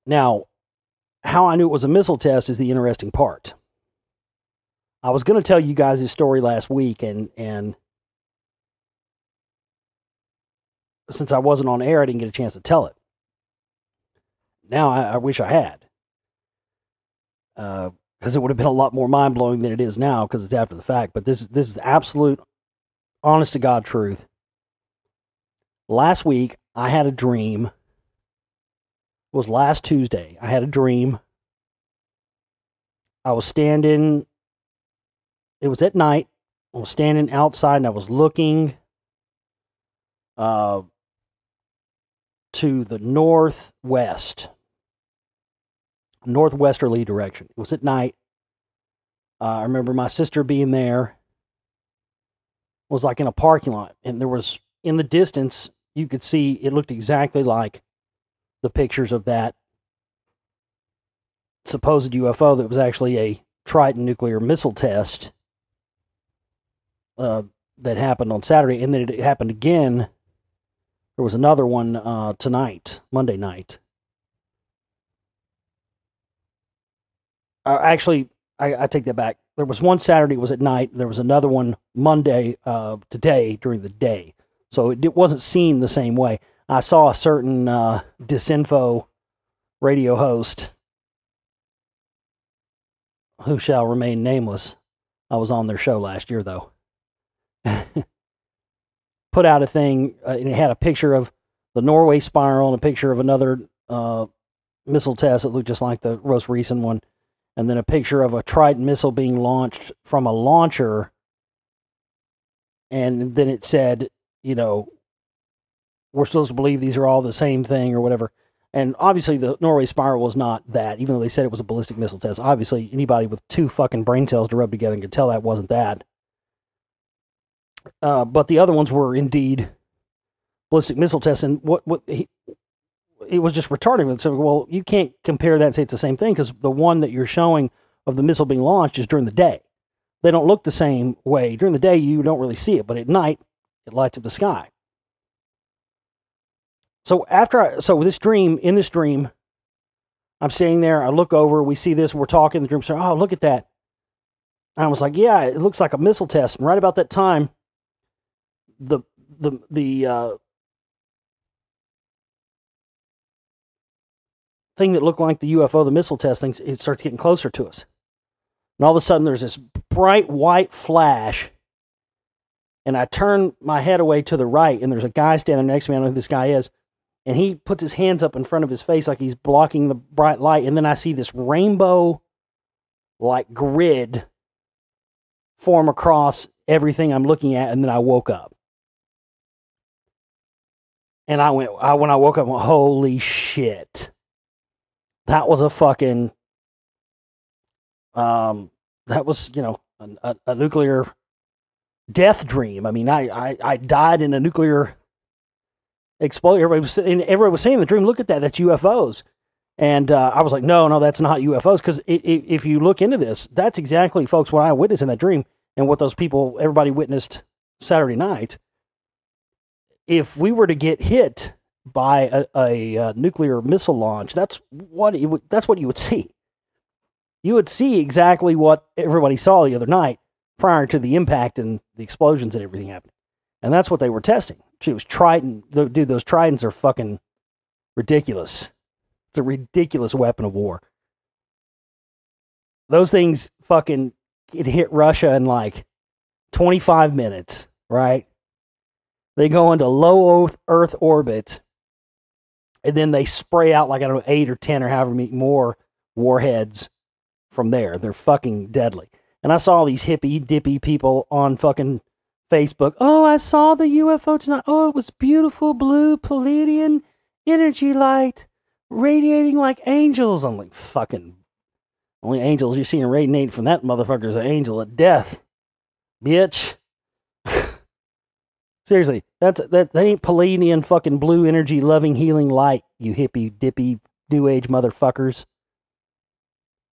Now, how I knew it was a missile test is the interesting part. I was going to tell you guys this story last week, and since I wasn't on air, I didn't get a chance to tell it. Now, I wish I had. Because it would have been a lot more mind-blowing than it is now, because it's after the fact. But this is absolute, honest-to-God truth. Last week, I had a dream. It was last Tuesday. I had a dream. I was standing... It was at night. I was standing outside, and I was looking to the northwesterly direction. It was at night. I remember my sister being there. It was like in a parking lot, and there was, in the distance, you could see it looked exactly like the pictures of that supposed UFO that was actually a Triton nuclear missile test that happened on Saturday, and then it happened again. There was another one tonight, Monday night. Actually, I take that back. There was one Saturday, it was at night. There was another one Monday, today, during the day. So it wasn't seen the same way. I saw a certain disinfo radio host, who shall remain nameless. I was on their show last year, though. Put out a thing, and it had a picture of the Norway spiral and a picture of another missile test that looked just like the most recent one, and then a picture of a Triton missile being launched from a launcher, and then it said, you know, we're supposed to believe these are all the same thing or whatever. And obviously the Norway spiral was not that, even though they said it was a ballistic missile test. Obviously anybody with two fucking brain cells to rub together could tell that wasn't that. But the other ones were indeed ballistic missile tests, and it was just retarded. So, well, you can't compare that and say it's the same thing, because the one that you're showing of the missile being launched is during the day. They don't look the same way. During the day, you don't really see it, but at night, it lights up the sky. So in this dream, I'm standing there, I look over, we see this, we're talking in the dream, so, oh, look at that. And I was like, yeah, it looks like a missile test. And right about that time, the thing that looked like the UFO, the missile test thing, it starts getting closer to us. And all of a sudden, there's this bright white flash, and I turn my head away to the right, and there's a guy standing next to me. I don't know who this guy is. And he puts his hands up in front of his face like he's blocking the bright light, and then I see this rainbow-like grid form across everything I'm looking at, and then I woke up. And when I woke up, I went, holy shit. That was a fucking, that was, you know, a nuclear death dream. I mean, I died in a nuclear explosion. Everybody was saying in the dream, look at that, that's UFOs. And I was like, no, that's not UFOs. Because if you look into this, that's exactly, folks, what I witnessed in that dream and what those people, everybody witnessed Saturday night. If we were to get hit by a nuclear missile launch, that's what you would see. You would see exactly what everybody saw the other night prior to the impact and the explosions and everything happening. And that's what they were testing. It was Triton. Dude, those Tritons are fucking Ridiculous. It's a ridiculous weapon of war. Those things fucking it hit Russia in like 25 minutes, right? They go into low Earth orbit, and then they spray out like, I don't know, 8 or 10 or however many more warheads from there. They're fucking deadly. And I saw all these hippie dippy people on fucking Facebook. Oh, I saw the UFO tonight. Oh, it was beautiful blue Palladian energy light radiating like angels. I'm like, fucking, only angels you're seeing radiate from that motherfucker is an angel of death, bitch. Seriously, that ain't Palladian fucking blue energy loving healing light, you hippie dippy new age motherfuckers.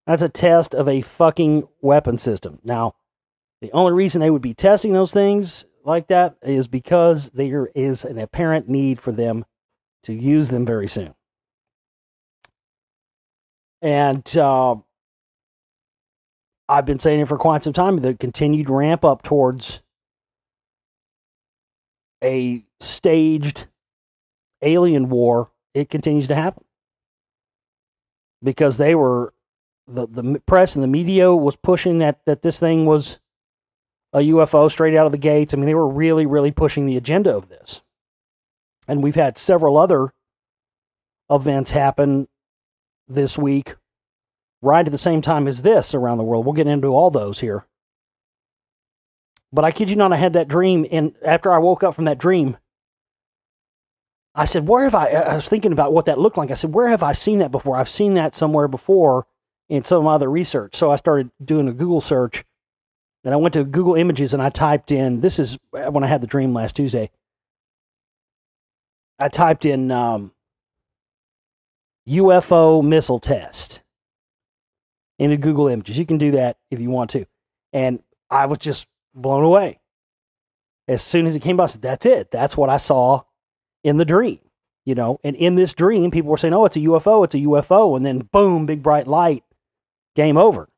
That's a test of a fucking weapon system. Now, the only reason they would be testing those things like that is because there is an apparent need for them to use them very soon. And I've been saying it for quite some time, the continued ramp up towards a staged alien war, it continues to happen. Because they were, the press and the media was pushing that this thing was a UFO straight out of the gates. I mean, they were really, really pushing the agenda of this. And we've had several other events happen this week right at the same time as this around the world. We'll get into all those here. But I kid you not, I had that dream, and after I woke up from that dream, I said, where have I was thinking about what that looked like. I said, where have I seen that before? I've seen that somewhere before in some other research. So I started doing a Google search, and I went to Google Images, and I typed in, this is when I had the dream last Tuesday, I typed in UFO missile test into Google Images. You can do that if you want to. And I was just blown away. As soon as it came by, I said, that's it. That's what I saw in the dream. You know, and in this dream, people were saying, oh, it's a UFO, it's a UFO. And then boom, big bright light, game over.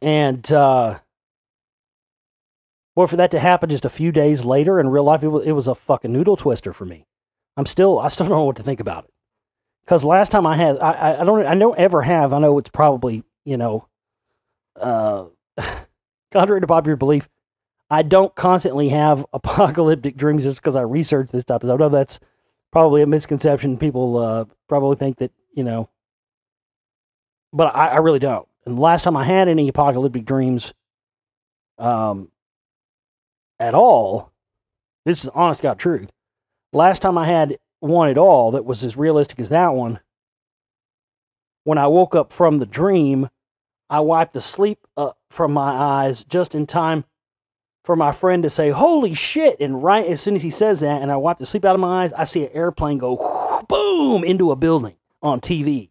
And, well, for that to happen just a few days later in real life, it was a fucking noodle twister for me. I still don't know what to think about it. Because last time I had, I don't ever have, I know it's probably, you know, contrary to popular belief, I don't constantly have apocalyptic dreams just because I research this stuff. I know that's probably a misconception. People probably think that, you know, but I really don't. And the last time I had any apocalyptic dreams at all, this is honest God truth. Last time I had one at all that was as realistic as that one, when I woke up from the dream, I wiped the sleep from my eyes just in time for my friend to say, holy shit. And right as soon as he says that, and I wipe the sleep out of my eyes, I see an airplane go boom into a building on TV.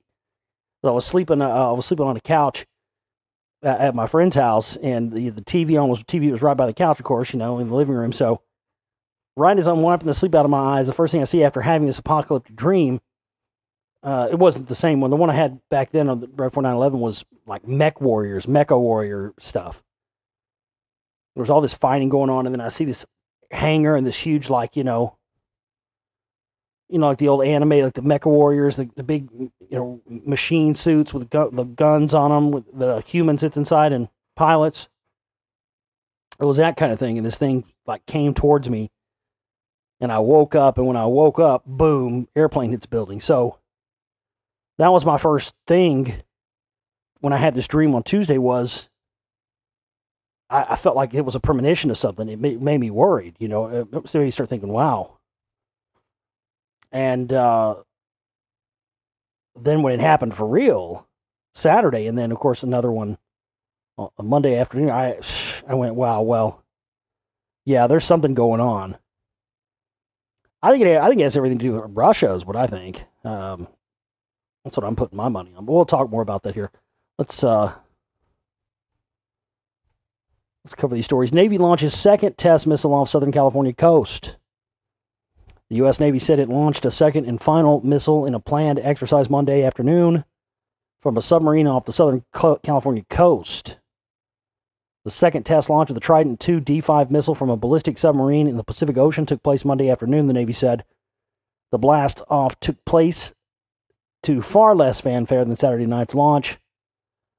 So I was sleeping on a couch at my friend's house, and the TV was right by the couch, of course, you know, in the living room. So right as I'm wiping the sleep out of my eyes, the first thing I see after having this apocalyptic dream, it wasn't the same one. The one I had back then, right before 9/11, was like mecha warrior stuff. There was all this fighting going on, and then I see this hangar and this huge, like, you know, like the old anime, like the mecha warriors, the big, you know, machine suits with the guns on them, with the human sits inside and pilots. It was that kind of thing, and this thing like came towards me, and I woke up, and when I woke up, boom, airplane hits building. So that was my first thing when I had this dream on Tuesday. Was I felt like it was a premonition of something. It made me worried, you know. So you start thinking, wow. And then when it happened for real, Saturday, and then of course another one on Monday afternoon, I went, wow, well, yeah, there's something going on. I think it has everything to do with Russia, is what I think. That's what I'm putting my money on. But we'll talk more about that here. Let's cover these stories. Navy launches second test missile off Southern California coast. The U.S. Navy said it launched a second and final missile in a planned exercise Monday afternoon from a submarine off the Southern California coast. The second test launch of the Trident II D5 missile from a ballistic submarine in the Pacific Ocean took place Monday afternoon, the Navy said. The blast off took place to far less fanfare than Saturday night's launch,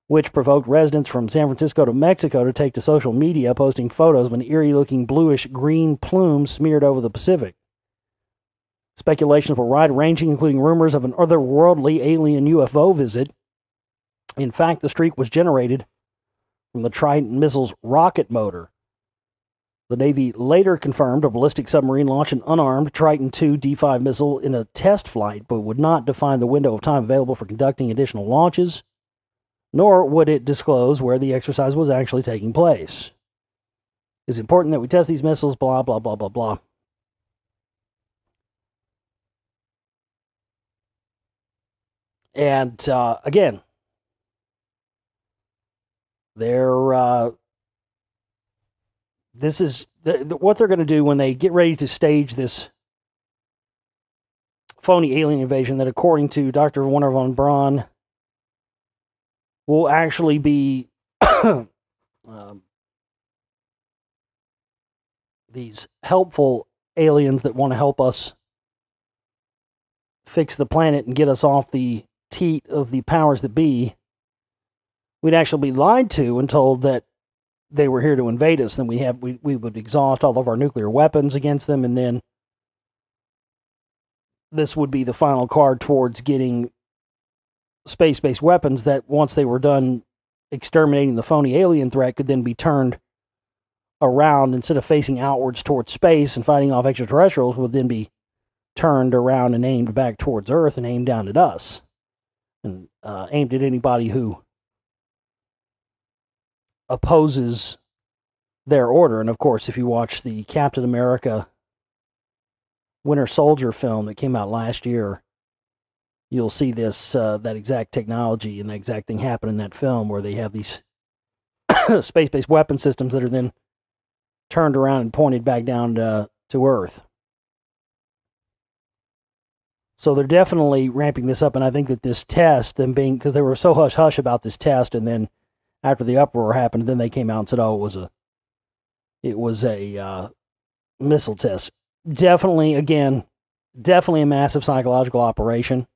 which provoked residents from San Francisco to Mexico to take to social media, posting photos of an eerie-looking bluish-green plume smeared over the Pacific. Speculations were wide-ranging, including rumors of an otherworldly alien UFO visit. In fact, the streak was generated from the Trident missile's rocket motor. The Navy later confirmed a ballistic submarine launched an unarmed Triton II D-5 missile in a test flight, but would not define the window of time available for conducting additional launches, nor would it disclose where the exercise was actually taking place. It's important that we test these missiles, blah, blah, blah, blah, blah. And, again, this is what they're going to do when they get ready to stage this phony alien invasion that, according to Dr. Werner von Braun, will actually be these helpful aliens that want to help us fix the planet and get us off the teat of the powers that be. We'd actually be lied to and told that they were here to invade us. Then we would exhaust all of our nuclear weapons against them, and then this would be the final card towards getting space-based weapons that, once they were done exterminating the phony alien threat, could then be turned around. Instead of facing outwards towards space and fighting off extraterrestrials, would then be turned around and aimed back towards Earth and aimed down at us, and aimed at anybody who opposes their order. And of course, if you watch the Captain America Winter Soldier film that came out last year, you'll see this that exact technology and that exact thing happen in that film, where they have these space-based weapon systems that are then turned around and pointed back down to Earth. So they're definitely ramping this up, and I think that this test, them being, because they were so hush-hush about this test, and then after the uproar happened, then they came out and said, oh, it was a missile test. Definitely, again, definitely a massive psychological operation.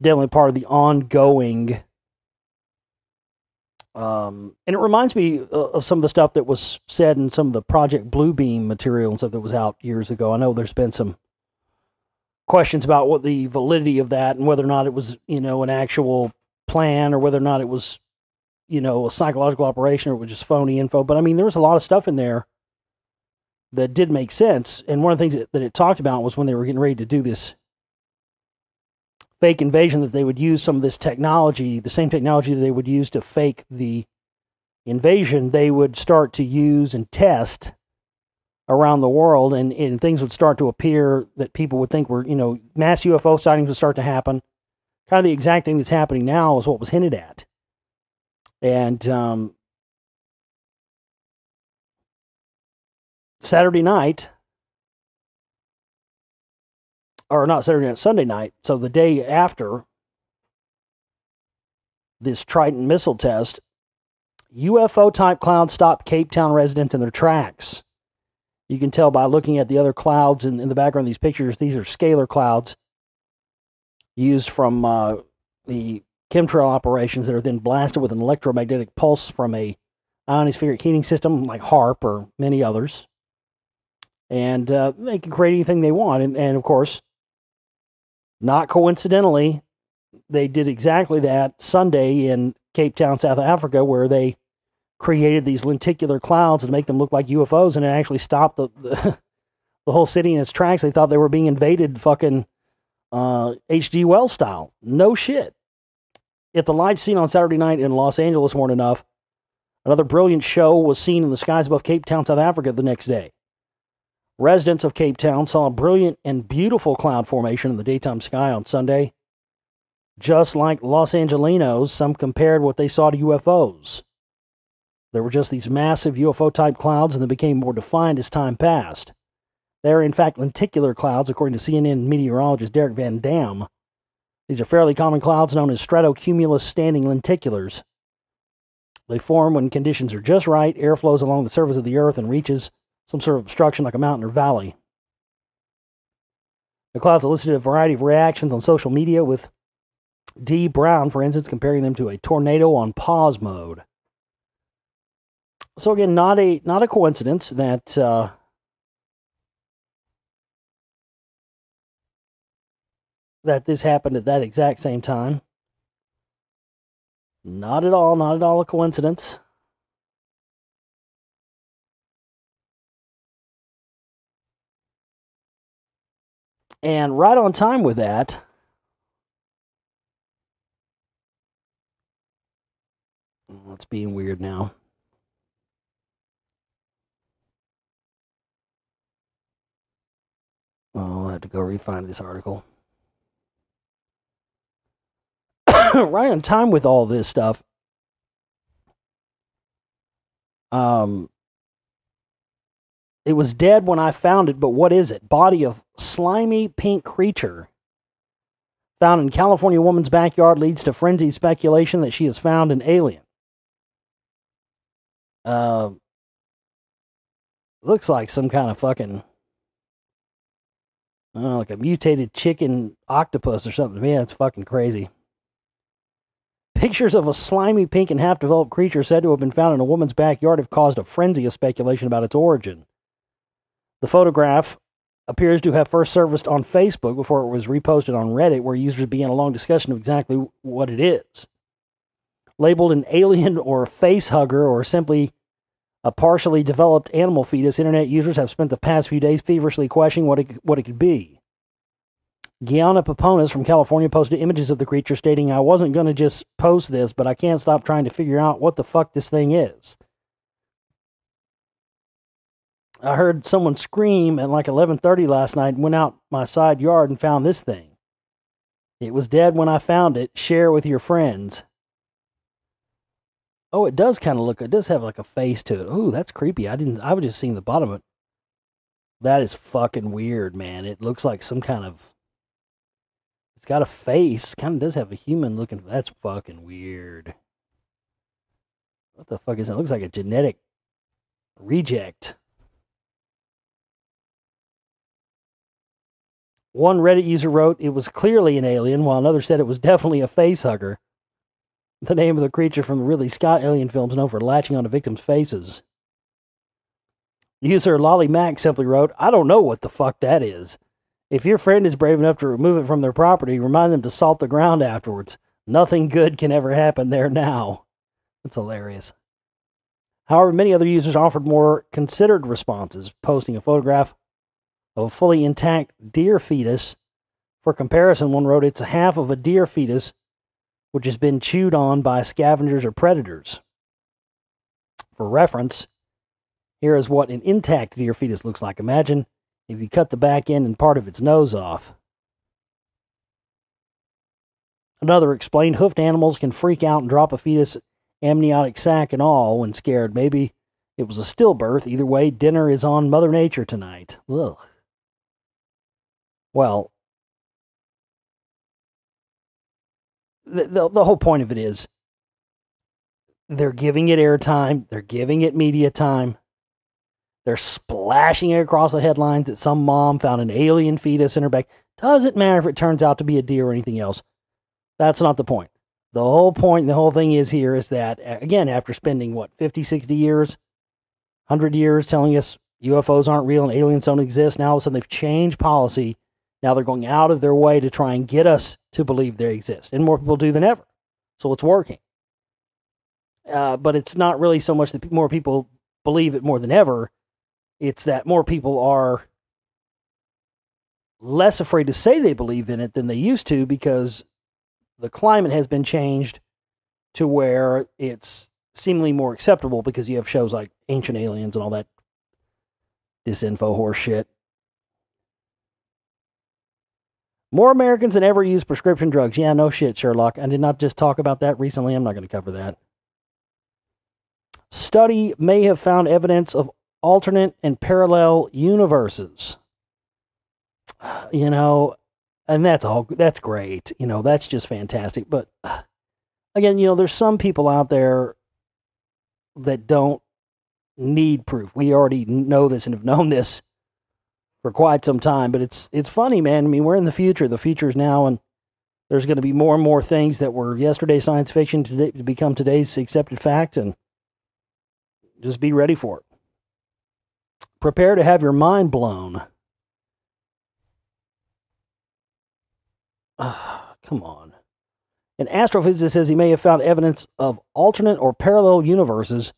Definitely part of the ongoing, and it reminds me of some of the stuff that was said in some of the Project Bluebeam material and stuff that was out years ago. I know there's been some questions about what the validity of that and whether or not it was, an actual plan, or whether or not it was, a psychological operation, or it was just phony info. But I mean, there was a lot of stuff in there that did make sense. And one of the things that it talked about was when they were getting ready to do this fake invasion, that they would use some of this technology, the same technology that they would use to fake the invasion, they would start to use and test around the world, and things would start to appear that people would think were, mass UFO sightings would start to happen. Kind of the exact thing that's happening now is what was hinted at. And Saturday night, or not Saturday night, Sunday night, so the day after this Trident missile test, UFO-type clouds stopped Cape Town residents in their tracks. You can tell by looking at the other clouds in the background of these pictures. These are scalar clouds used from the chemtrail operations that are then blasted with an electromagnetic pulse from a ionospheric heating system like HARP or many others. And they can create anything they want. And of course, not coincidentally, they did exactly that Sunday in Cape Town, South Africa, where they created these lenticular clouds and make them look like UFOs, and it actually stopped the whole city in its tracks. They thought they were being invaded fucking H.G. Wells style. No shit. If the lights seen on Saturday night in Los Angeles weren't enough, another brilliant show was seen in the skies above Cape Town, South Africa the next day. Residents of Cape Town saw a brilliant and beautiful cloud formation in the daytime sky on Sunday. Just like Los Angelinos, some compared what they saw to UFOs. There were just these massive UFO-type clouds, and they became more defined as time passed. They are, in fact, lenticular clouds, according to CNN meteorologist Derek Van Dam. These are fairly common clouds known as stratocumulus standing lenticulars. They form when conditions are just right, air flows along the surface of the Earth and reaches some sort of obstruction like a mountain or valley. The clouds elicited a variety of reactions on social media, with D. Brown, for instance, comparing them to a tornado on pause mode. So again, not a coincidence that that this happened at that exact same time. Not at all a coincidence. And right on time with that, it's being weird now. Oh, I'll have to go re-find this article. Right on time with all this stuff. It was dead when I found it, but what is it? Body of slimy pink creature found in California woman's backyard leads to frenzied speculation that she has found an alien. Looks like some kind of fucking, like a mutated chicken octopus or something. Man, it's fucking crazy. Pictures of a slimy pink and half-developed creature said to have been found in a woman's backyard have caused a frenzy of speculation about its origin. The photograph appears to have first surfaced on Facebook before it was reposted on Reddit, where users began a long discussion of exactly what it is. Labeled an alien or face hugger or simply a partially developed animal fetus, internet users have spent the past few days feverishly questioning what it could be. Gianna Paponas from California posted images of the creature, stating, "I wasn't going to just post this, but I can't stop trying to figure out what the fuck this thing is. I heard someone scream at like 11:30 last night and went out my side yard and found this thing. It was dead when I found it. Share with your friends." Oh, it does kind of look, it does have like a face to it. Ooh, that's creepy. I was just seeing the bottom of it. That is fucking weird, man. It looks like some kind of, it's got a face. Kind of does have a human looking, that's fucking weird. What the fuck is that? It looks like a genetic reject. One Reddit user wrote it was clearly an alien, while another said it was definitely a face hugger. The name of the creature from the Ridley Scott alien films known for latching onto victims' faces. User Lolly Mac simply wrote, "I don't know what the fuck that is. If your friend is brave enough to remove it from their property, remind them to salt the ground afterwards. Nothing good can ever happen there now." That's hilarious. However, many other users offered more considered responses, posting a photograph of a fully intact deer fetus. For comparison, one wrote, "It's half of a deer fetus which has been chewed on by scavengers or predators." For reference, here is what an intact deer fetus looks like. Imagine if you cut the back end and part of its nose off. Another explained, hoofed animals can freak out and drop a fetus, amniotic sac and all, when scared. Maybe it was a stillbirth. Either way, dinner is on Mother Nature tonight. Ugh. Well, the whole point of it is they're giving it airtime. They're giving it media time. They're splashing it across the headlines that some mom found an alien fetus in her back. Doesn't matter if it turns out to be a deer or anything else. That's not the point. The whole point, the whole thing is here is that, again, after spending, 50, 60 years, 100 years telling us UFOs aren't real and aliens don't exist, now all of a sudden they've changed policy. Now they're going out of their way to try and get us to believe they exist. And more people do than ever. So it's working. But it's not really so much that more people believe it more than ever. It's that more people are less afraid to say they believe in it than they used to, because the climate has been changed to where it's seemingly more acceptable, because you have shows like Ancient Aliens and all that disinfo horse shit. More Americans than ever use prescription drugs. Yeah, no shit, Sherlock. I did not just talk about that recently. I'm not going to cover that. Study may have found evidence of alternate and parallel universes. And that's great. That's just fantastic. But again, there's some people out there that don't need proof. We already know this and have known this for quite some time. But it's funny, man. I mean, we're in the future. The future is now, and there's going to be more and more things that were yesterday's science fiction today to become today's accepted fact, and just be ready for it. Prepare to have your mind blown. Come on. An astrophysicist says he may have found evidence of alternate or parallel universes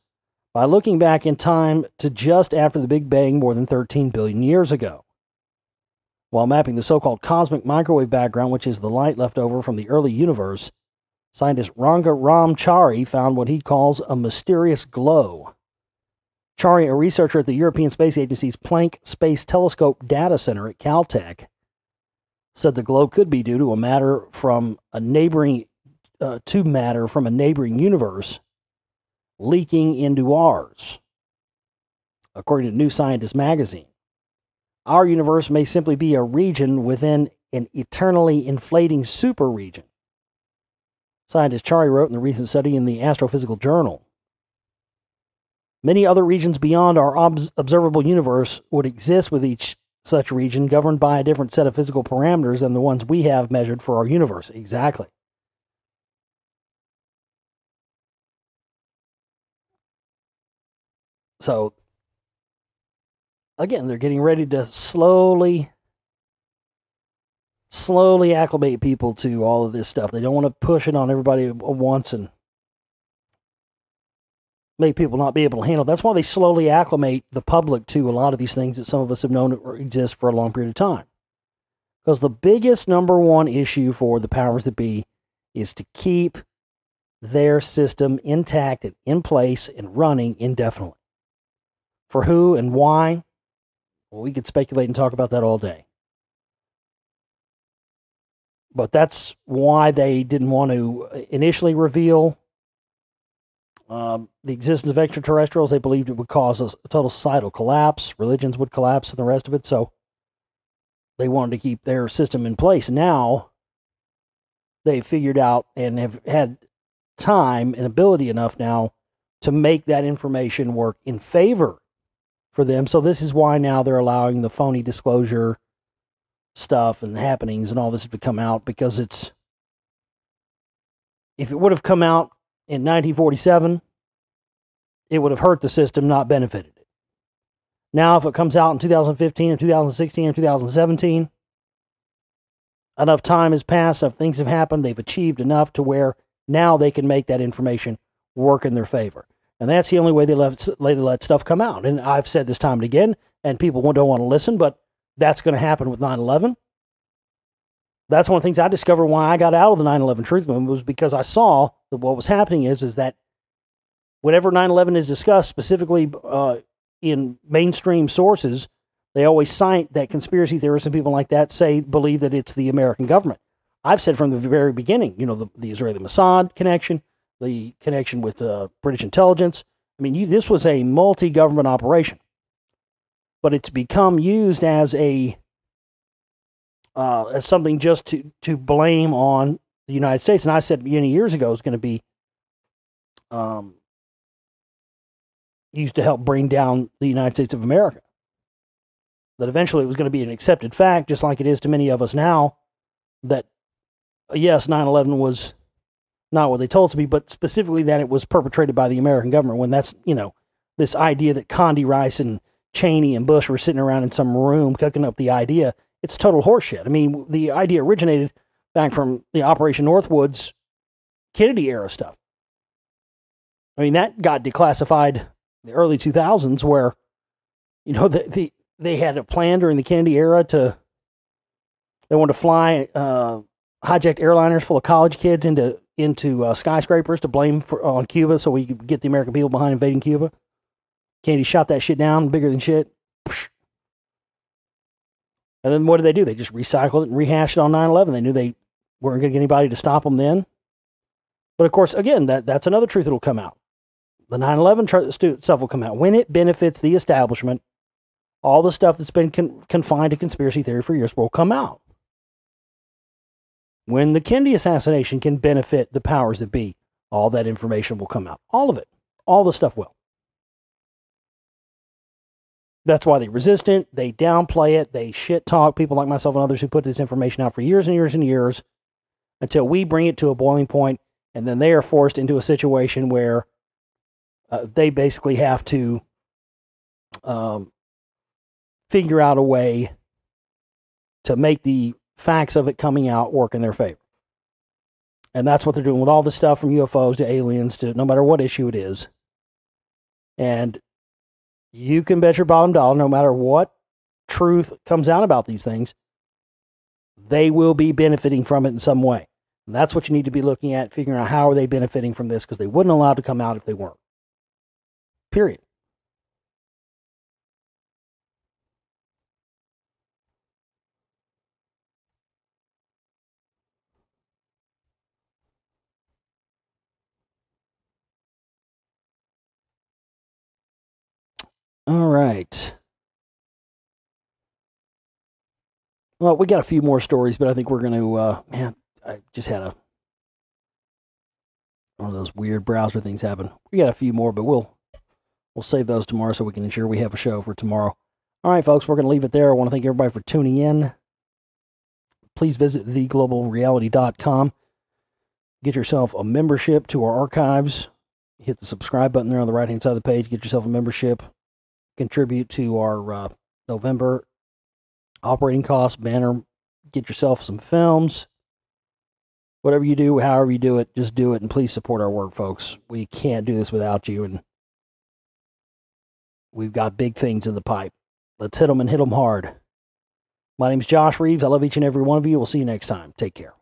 by looking back in time to just after the Big Bang more than 13 billion years ago. While mapping the so-called cosmic microwave background, which is the light left over from the early universe, scientist Ranga Ramchari found what he calls a mysterious glow. Chari, a researcher at the European Space Agency's Planck Space Telescope Data Center at Caltech, said the glow could be due to matter from a neighboring universe leaking into ours, according to New Scientist magazine. Our universe may simply be a region within an eternally inflating superregion, scientist Chari wrote in the recent study in the Astrophysical Journal. Many other regions beyond our observable universe would exist with each such region governed by a different set of physical parameters than the ones we have measured for our universe. Exactly. So, again, they're getting ready to slowly acclimate people to all of this stuff. They don't want to push it on everybody at once and make people not be able to handle it. That's why they slowly acclimate the public to a lot of these things that some of us have known exist for a long period of time. Because the biggest number one issue for the powers that be is to keep their system intact and in place and running indefinitely. For who and why? Well, we could speculate and talk about that all day. But that's why they didn't want to initially reveal the existence of extraterrestrials. They believed it would cause a total societal collapse. Religions would collapse and the rest of it. So they wanted to keep their system in place. Now they figured out and have had time and ability enough now to make that information work in favor for them. So this is why now they're allowing the phony disclosure stuff and the happenings and all this to come out, because if it would have come out in 1947, it would have hurt the system, not benefited it. Now, if it comes out in 2015 or 2016 or 2017, enough time has passed, enough things have happened, they've achieved enough to where now they can make that information work in their favor. And that's the only way they let stuff come out. And I've said this time and again, and people don't want to listen, but that's going to happen with 9/11. That's one of the things I discovered why I got out of the 9/11 truth movement, was because I saw that what was happening is that whenever 9/11 is discussed, specifically in mainstream sources, they always cite that conspiracy theorists and people like that believe that it's the American government. I've said from the very beginning, the Israeli Mossad connection, the connection with British intelligence. I mean, this was a multi-government operation, but it's become used as something just to blame on the United States. And I said many years ago it was going to be used to help bring down the United States of America. That eventually it was going to be an accepted fact, just like it is to many of us now, that yes, 9/11 was not what they told us to be, but specifically that it was perpetrated by the American government, when that's, this idea that Condi Rice and Cheney and Bush were sitting around in some room cooking up the idea. It's total horseshit. I mean, the idea originated back from the Operation Northwoods Kennedy era stuff. I mean, that got declassified in the early 2000s, where, they had a plan during the Kennedy era they wanted to fly hijacked airliners full of college kids into skyscrapers to blame on Cuba, so we could get the American people behind invading Cuba. Kennedy shot that shit down, bigger than shit. And then what did they do? They just recycled it and rehashed it on 9/11. They knew they weren't going to get anybody to stop them then. But of course, again, that's another truth that will come out. The 9/11 stuff will come out. When it benefits the establishment, all the stuff that's been confined to conspiracy theory for years will come out. When the Kennedy assassination can benefit the powers that be, all that information will come out. All of it. All the stuff will. That's why they resist it. They downplay it. They shit talk people like myself and others who put this information out for years and years and years until we bring it to a boiling point, and then they are forced into a situation where they basically have to figure out a way to make the facts of it coming out work in their favor. And that's what they're doing with all this stuff, from UFOs to aliens to no matter what issue it is. And you can bet your bottom dollar, no matter what truth comes out about these things, they will be benefiting from it in some way. And that's what you need to be looking at, figuring out how are they benefiting from this, because they wouldn't allow it to come out if they weren't. Period. All right. Well, we got a few more stories, but I think we're going to, man, I just had one of those weird browser things happen. We got a few more, but we'll save those tomorrow so we can ensure we have a show for tomorrow. All right, folks, we're going to leave it there. I want to thank everybody for tuning in. Please visit theglobalreality.com. Get yourself a membership to our archives. Hit the subscribe button there on the right-hand side of the page. Get yourself a membership. Contribute to our November operating costs banner. Get yourself some films. Whatever you do, however you do it, just do it, and please support our work, folks. We can't do this without you, and we've got big things in the pipe. Let's hit them and hit them hard. My name is Josh Reeves. I love each and every one of you. We'll see you next time. Take care.